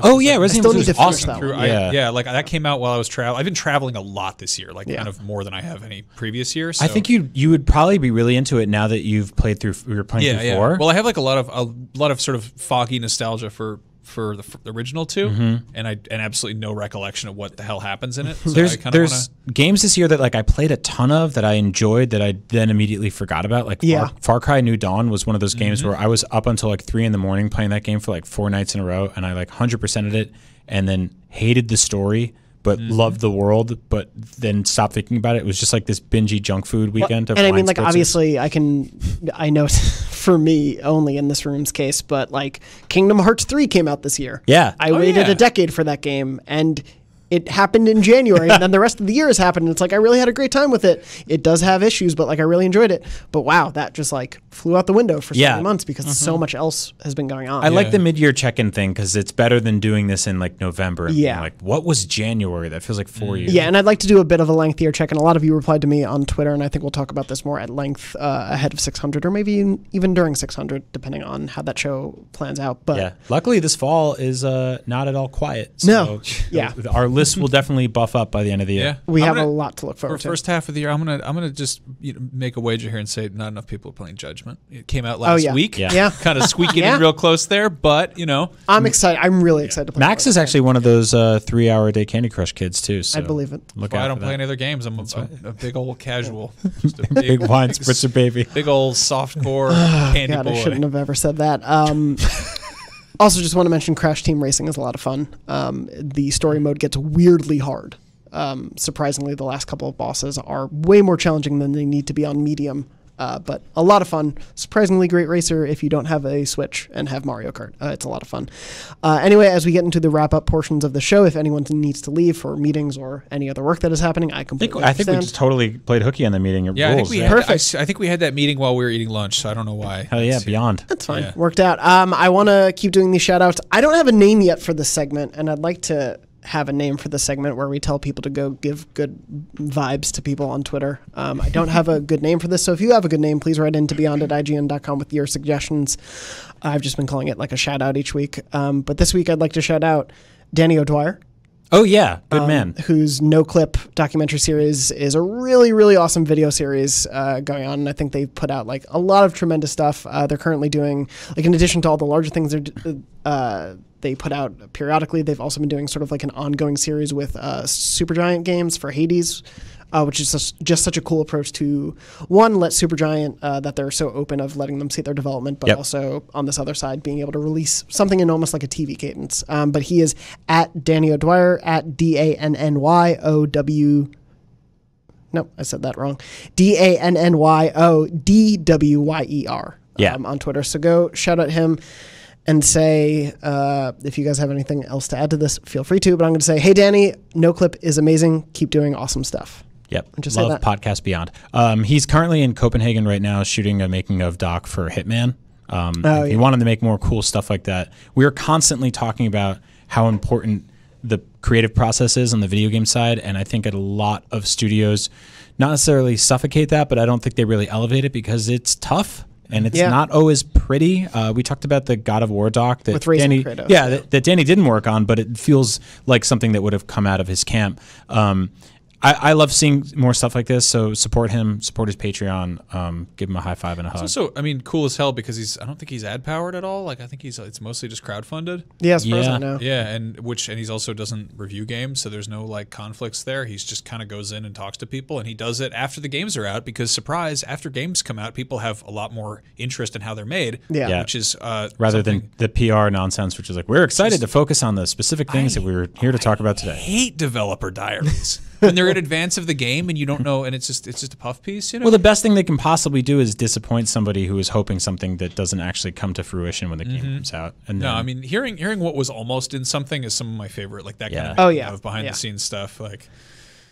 Resident Evil 2 is awesome. Like that came out while I was traveling. I've been traveling a lot this year, kind of more than I have any previous year. So. I think you would probably be really into it now that you've played through. You're playing through 4. Well, I have like a lot of sort of foggy nostalgia for for the original 2, and absolutely no recollection of what the hell happens in it. So there's games this year that like I played a ton of that I enjoyed that I then immediately forgot about. Like Far Cry New Dawn was one of those games where I was up until like 3 a.m. playing that game for like 4 nights in a row, and I like 100%ed it, and then hated the story, but loved the world, but then stopped thinking about it. It was just like this bingey junk food weekend. And I mean, like, obviously, I know for me only in this room's case, but like Kingdom Hearts 3 came out this year. Yeah. I waited a decade for that game, and it happened in January, and then the rest of the year has happened. And it's like I really had a great time with it. It does have issues, but like I really enjoyed it. But wow, that just like flew out the window for so many months because so much else has been going on. I like the mid-year check-in thing because it's better than doing this in like November. And being like, what was January? That feels like 4 years. Yeah, and I'd like to do a bit of a lengthier check-in. A lot of you replied to me on Twitter, and I think we'll talk about this more at length ahead of 600, or maybe even during 600, depending on how that show plans out. But yeah, luckily this fall is not at all quiet. So our list will definitely buff up by the end of the year. Yeah. We have a lot to look forward to. For first half of the year, I'm gonna just make a wager here and say not enough people are playing Judgment. It came out last week. Yeah. Kind of squeaking in real close there, but I'm excited. I'm really excited to play. Max is actually one of those 3-hour-a-day Candy Crush kids too. So I believe it. Look out! I don't play any other games. I'm a big old casual, just a big wine spritzer baby, big old softcore candy boy. I shouldn't have ever said that. Also, just want to mention Crash Team Racing is a lot of fun. The story mode gets weirdly hard. Surprisingly, the last couple of bosses are way more challenging than they need to be on medium. But a lot of fun. Surprisingly great racer if you don't have a Switch and have Mario Kart. It's a lot of fun. Anyway, as we get into the wrap-up portions of the show, if anyone needs to leave for meetings or any other work that is happening, I completely understand. I think we just totally played hooky on the meeting. I think we had that meeting while we were eating lunch, so I don't know why. Hell yeah, beyond. That's fine. Yeah. Worked out. I want to keep doing these shout-outs. I don't have a name yet for this segment, and I'd like to have a name for the segment where we tell people to go give good vibes to people on Twitter. I don't have a good name for this, so if you have a good name, please write in to beyond@ign.com with your suggestions. I've just been calling it like a shout out each week. But this week I'd like to shout out Danny O'Dwyer. Oh yeah, good man. Whose No Clip documentary series is a really, really awesome video series going on. And I think they've put out like a lot of tremendous stuff. They're currently doing, like, in addition to all the larger things they put out periodically, they've also been doing sort of like an ongoing series with Supergiant games for Hades, which is just such a cool approach to, one, let Supergiant, that they're so open of letting them see their development, but also on this other side, being able to release something in almost like a TV cadence. But he is at Danny O'Dwyer, at DANNYOW. Nope, I said that wrong. DANNYODWYER on Twitter. So go shout out him. And say, if you guys have anything else to add to this, feel free to. But I'm going to say, hey, Danny, No Clip is amazing. Keep doing awesome stuff. Yep. Just love Podcast Beyond. He's currently in Copenhagen right now shooting a making of doc for Hitman. He wanted to make more cool stuff like that. We are constantly talking about how important the creative process is on the video game side. And I think a lot of studios not necessarily suffocate that, but I don't think they really elevate it because it's tough. And it's not always pretty. We talked about the God of War doc that Danny, that Danny didn't work on, but it feels like something that would have come out of his camp. I love seeing more stuff like this, so support him, support his Patreon, give him a high five and a hug. It's also, I mean, cool as hell because I don't think he's ad powered at all. Like I think it's mostly just crowdfunded. Yeah, as far as I know. Yeah, and he's also doesn't review games, so there's no like conflicts there. He's just kind of goes in and talks to people, and he does it after the games are out because surprise, after games come out, people have a lot more interest in how they're made. Yeah, which is rather than the PR nonsense, which is like we're excited to focus on the specific things that we were here to talk about today. I hate developer diaries. When they're in advance of the game and you don't know, and it's just a puff piece, Well, the best thing they can possibly do is disappoint somebody who is hoping something that doesn't actually come to fruition when the game comes out. And I mean, hearing what was almost in something is some of my favorite, like that kind of behind the scenes stuff, like.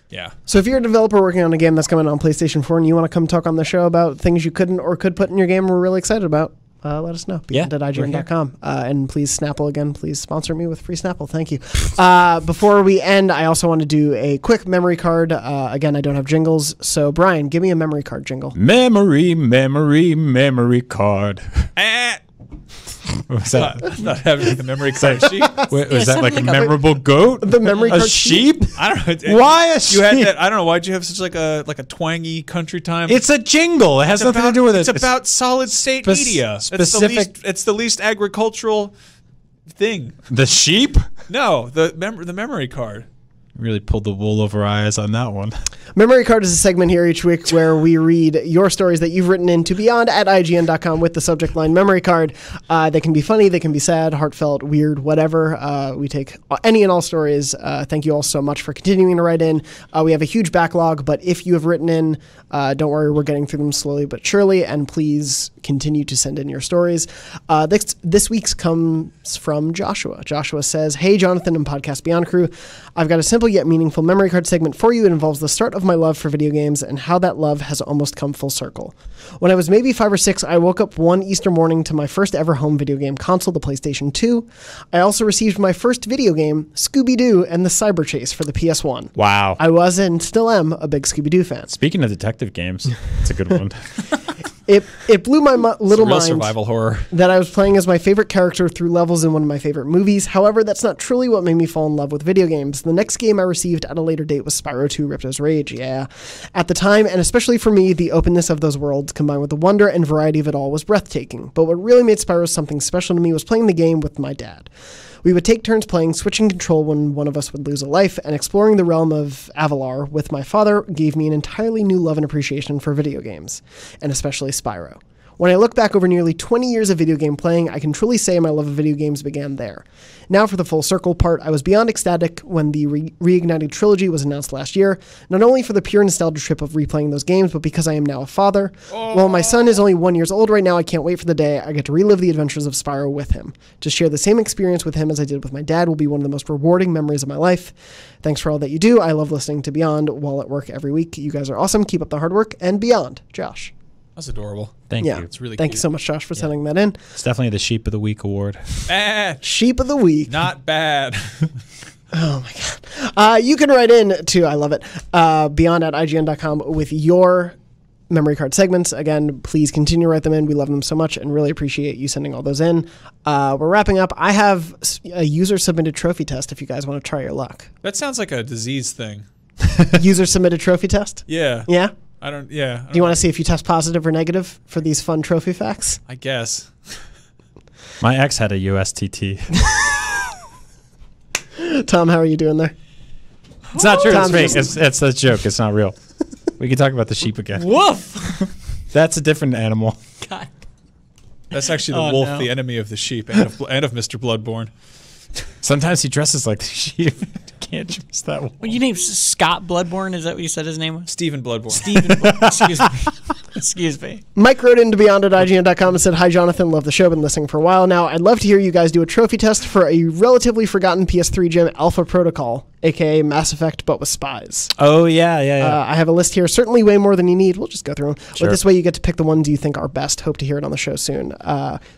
Yeah. So if you're a developer working on a game that's coming out on PlayStation 4 and you want to come talk on the show about things you couldn't or could put in your game we're really excited about, let us know. Beyond@IGN.com. And please, Snapple again, please sponsor me with free Snapple. Thank you. Before we end, I also want to do a quick memory card. Again, I don't have jingles. So, Brian, give me a memory card jingle. Memory card. Was that not having the memory card sheet? Wait, was that like a memorable goat? The memory card sheep? I don't know. Why a sheep? You had that, I don't know. Why'd you have such like a twangy country time? It's a jingle. It has nothing to do with it. It's about solid state media. It's the least agricultural thing. The sheep? No, the memory card. Really pulled the wool over our eyes on that one. Memory Card is a segment here each week where we read your stories that you've written into beyond@ign.com with the subject line Memory Card. They can be funny, they can be sad, heartfelt, weird, whatever. We take any and all stories. Thank you all so much for continuing to write in. We have a huge backlog, but if you have written in, don't worry, we're getting through them slowly but surely, and please continue to send in your stories. This week's comes from Joshua. Joshua says, "Hey, Jonathan and Podcast Beyond crew. I've got a simple yet meaningful memory card segment for you. It involves the start of my love for video games and how that love has almost come full circle. When I was maybe 5 or 6, I woke up one Easter morning to my first ever home video game console, the PlayStation 2. I also received my first video game, Scooby-Doo and the Cyber Chase for the PS1. Wow. I was and still am a big Scooby-Doo fan. Speaking of detective games, it's a good one. It blew my little mind survival horror that I was playing as my favorite character through levels in one of my favorite movies. However, that's not truly what made me fall in love with video games. The next game I received at a later date was Spyro 2 Ripto's Rage, yeah. At the time, and especially for me, the openness of those worlds combined with the wonder and variety of it all was breathtaking. But what really made Spyro something special to me was playing the game with my dad. We would take turns playing, switching control when one of us would lose a life, and exploring the realm of Avalar with my father gave me an entirely new love and appreciation for video games, and especially Spyro. When I look back over nearly 20 years of video game playing, I can truly say my love of video games began there. Now for the full circle part, I was beyond ecstatic when the Reignited trilogy was announced last year, not only for the pure nostalgia trip of replaying those games, but because I am now a father. While my son is only 1 year old right now, I can't wait for the day I get to relive the adventures of Spyro with him. To share the same experience with him as I did with my dad will be one of the most rewarding memories of my life. Thanks for all that you do. I love listening to Beyond while at work every week. You guys are awesome. Keep up the hard work. And Beyond, Josh." That's adorable. Thank you. It's really Thank cute. you so much, Josh, for sending that in. It's definitely the Sheep of the Week award. Bad. Sheep of the Week. Not bad. Oh, my God. You can write in to, I love it, beyond@ign.com with your memory card segments. Again, please continue to write them in. We love them so much and really appreciate you sending all those in. We're wrapping up. I have a user-submitted trophy test if you guys want to try your luck. That sounds like a disease thing. User-submitted trophy test? Yeah. Yeah? Do you want to see if you test positive or negative for these fun trophy facts? I guess. My ex had a USTT. Tom, how are you doing there? It's not true. Tom, It's fake. It's a joke. It's not real. We can talk about the sheep again. Woof! That's a different animal. God. That's actually the wolf, the enemy of the sheep and of Mr. Bloodborne. Sometimes he dresses like the sheep. Can't trust that one. What, you named Scott Bloodborne? Is that what you said his name was? Stephen Bloodborne. Stephen. Excuse me. Excuse me. Mike wrote into beyond@ign.com and said, "Hi, Jonathan. Love the show. Been listening for a while now. I'd love to hear you guys do a trophy test for a relatively forgotten PS3 gem, Alpha Protocol, a.k.a. Mass Effect, but with spies." Oh, yeah. I have a list here. Certainly way more than you need. We'll just go through them. Sure. But this way you get to pick the ones you think are best. Hope to hear it on the show soon.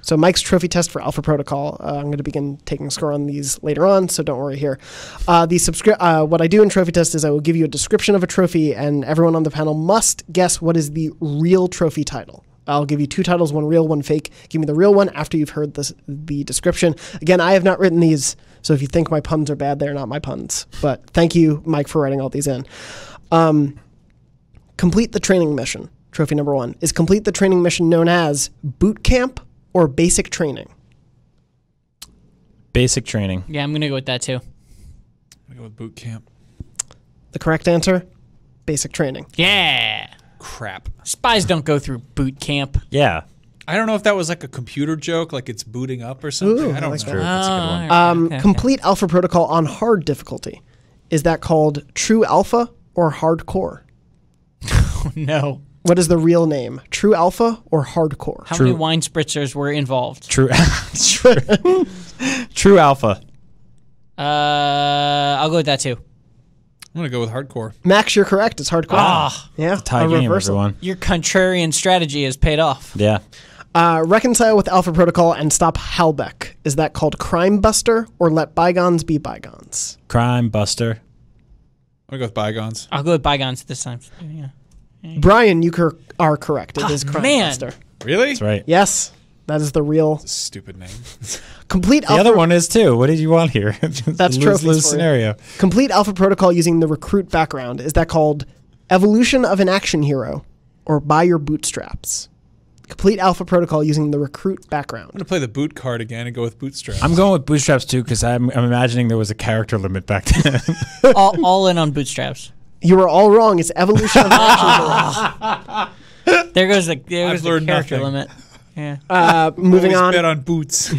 So Mike's trophy test for Alpha Protocol. I'm going to begin taking a score on these later on, so don't worry here. What I do in trophy test is I will give you a description of a trophy, and everyone on the panel must guess what is the real trophy title. I'll give you 2 titles, one real, one fake. Give me the real one after you've heard the description. Again, I have not written these, so if you think my puns are bad, they're not my puns. But thank you, Mike, for writing all these in. Complete the training mission. Trophy number 1 is complete the training mission known as boot camp or basic training. Basic training. Yeah, I'm going to go with that too. I'm going to go with boot camp. The correct answer, basic training. Yeah. Crap. Spies don't go through boot camp. Yeah. I don't know if that was like a computer joke, like it's booting up or something. Ooh, I don't that's know. true. That's a good one. Okay. Complete Alpha Protocol on hard difficulty. Is that called True Alpha or Hardcore? Oh, no. What is the real name? True Alpha or Hardcore? How many wine spritzers were involved? True. True Alpha. I'll go with that too. I'm going to go with hardcore. Max, you're correct. It's Hardcore. Yeah. Tie a game, reversal. everyone. Your contrarian strategy has paid off. Yeah. Reconcile with Alpha Protocol and stop Halbeck. Is that called Crime Buster or Let Bygones Be Bygones? Crime Buster. I'm going to go with bygones. I'll go with bygones this time. Yeah. Brian, you are correct. It is Crime man. Buster. Really? That's right. Yes. That is the real Stupid name. complete The Alpha. other one is too. What did you want here? That's lose trophies for you. scenario. Complete Alpha Protocol using the recruit background. Is that called Evolution of an Action Hero or By Your Bootstraps? Complete Alpha Protocol using the recruit background. I'm going to play the boot card again and go with Bootstraps. I'm going with Bootstraps too because I'm imagining there was a character limit back then. all in on Bootstraps. You were all wrong. It's Evolution of Action Heroes. There goes the character nothing. limit. Yeah. Moving on. Bet on boots.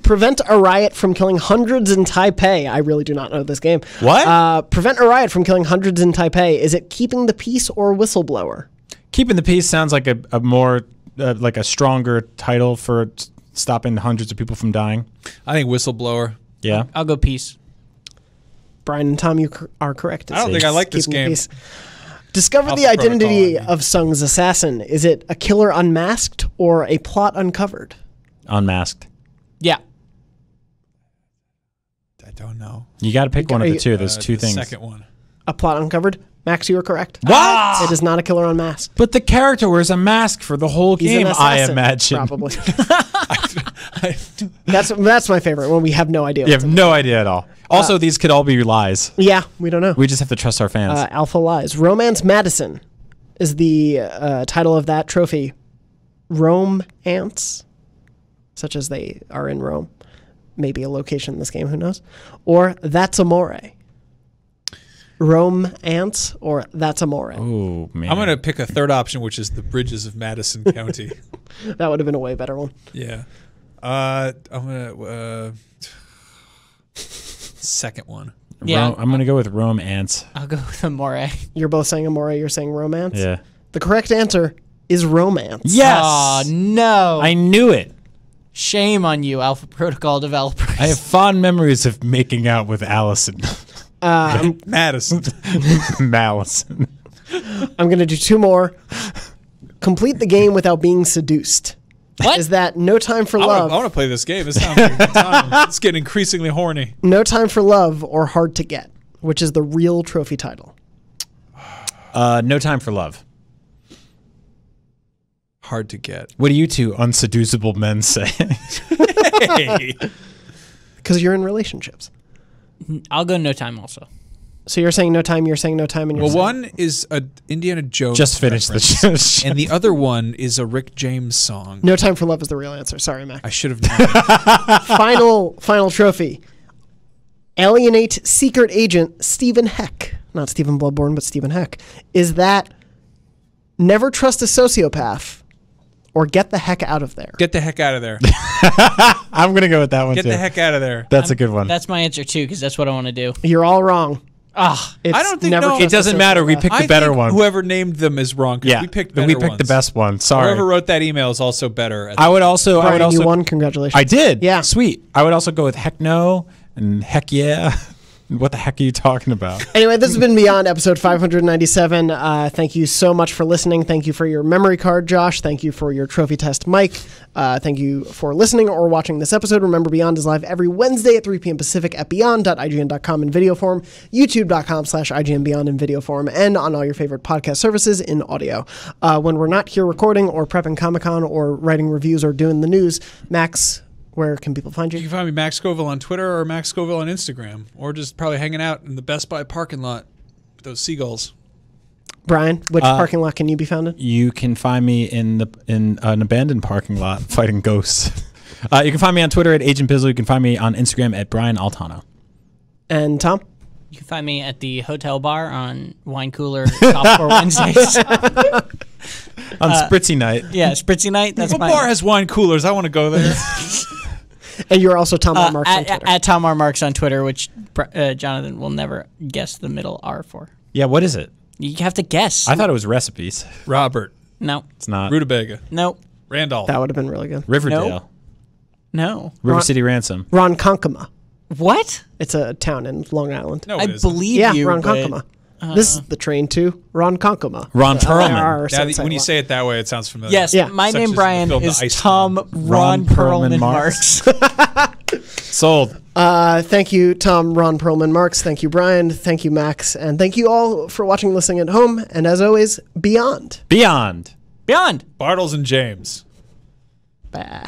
Prevent a riot from killing hundreds in Taipei. I really do not know this game. What? Prevent a riot from killing hundreds in Taipei. Is it keeping the peace or whistleblower? Keeping the peace sounds like a more like a stronger title for stopping hundreds of people from dying. I think whistleblower. Yeah. I'll go peace. Brian and Tom, you are correct. I don't think I like this Keeping the game. peace. Discover Alpha the identity Protocol, of Sung's assassin. Is it a killer unmasked or a plot uncovered? Unmasked. Yeah. I don't know. You got to pick one of the two. There's two the things. Second one. A plot uncovered? Max, you are correct. What? It is not a killer unmasked. But the character wears a mask for the whole He's an game, I assassin, imagine. Probably. That's my favorite when we have no idea. You have no idea at all. Also, these could all be lies. Yeah, we don't know. We just have to trust our fans. Alpha Lies. Romance Madison is the title of that trophy. Rome Ants, such as they are in Rome. Maybe a location in this game, who knows? Or That's Amore. Rome Ants or That's Amore. Oh, man. I'm going to pick a third option, which is the Bridges of Madison County. That would have been a way better one. Yeah. I'm going to... second one. Yeah. I'm going to go with Rome Ants. I'll go with Amore. You're both saying Amore, you're saying Romance? Yeah. The correct answer is Romance. Yes! Oh, no. I knew it. Shame on you, Alpha Protocol developers. I have fond memories of making out with Allison. Madison. Mallison. I'm going to do two more. Complete the game without being seduced. What? Is that No Time for I Love? want to play this game. It sounds like a good time. It's getting increasingly horny. No Time for Love or Hard to Get, which is the real trophy title. No Time for Love. Hard to get. What do you two unseducible men say? Hey. Because you're in relationships. I'll go No Time also. So you're saying No Time, you're saying No Time, and you're Well, saying... one is a Indiana Jones Just finished the reference, show. and the other one is a Rick James song. No Time for Love is the real answer. Sorry, Mac. I should have known. Final trophy. Alienate secret agent Stephen Heck. Not Stephen Bloodborne, but Stephen Heck. Is that never trust a sociopath or get the heck out of there? Get the heck out of there. I'm going to go with that one, Get too. the heck out of there. That's a good one. That's my answer too, because that's what I want to do. You're all wrong. Ah, It's I don't think- never no. trust It doesn't a matter. We sociopath. picked the I better think one. Whoever named them is wrong. 'Cause Yeah. we picked better We picked the ones. best one. Sorry. Whoever wrote that email is also better. I would also... Brian, you won. Congratulations. I did. Yeah. Sweet. I would also go with heck no and heck yeah. What the heck are you talking about? Anyway, this has been Beyond episode 597. Thank you so much for listening. Thank you for your memory card, Josh. Thank you for your trophy test, Mike. Thank you for listening or watching this episode. Remember, Beyond is live every Wednesday at 3 p.m. Pacific at beyond.ign.com in video form, youtube.com/IGNBeyond in video form, and on all your favorite podcast services in audio. When we're not here recording or prepping Comic-Con or writing reviews or doing the news, Max, where can people find You you? can find me Max Scoville on Twitter or Max Scoville on Instagram, or just probably hanging out in the Best Buy parking lot with those seagulls. Brian, which parking lot can you be found in? You can find me in an abandoned parking lot fighting ghosts. You can find me on Twitter at Agent Bizzle. You can find me on Instagram at Brian Altano. And Tom? you can find me at the hotel bar on Wine Cooler Top 4 Wednesdays. On Spritzy night. Yeah, Spritzy night. That's What my bar has wine coolers? I want to go there. And you're also Tom R. Marks on Twitter. at Tom R. Marks on Twitter, which Jonathan will never guess the middle R for. Yeah, what is it? You have to guess. I thought it was recipes. Robert, No. It's not. Rutabaga, No. Randolph. That would have been really good. Riverdale. Nope. No. River City Ransom. Ronkonkoma. What? It's a town in Long Island. No, I it isn't. believe Yeah, you. Ronkonkoma. This is the train to Ronkonkoma. Ron Perlman. Now, when you say it that way, it sounds familiar. Yes, Yeah. my Such name, as the Brian, film The is Ice Tom Ron Perlman Marks. Marks. Sold. Thank you, Tom, Ron Perlman, Marks. Thank you, Brian. Thank you, Max. And thank you all for watching and listening at home. And as always, beyond. Beyond. Beyond. Bartles and James. Bah.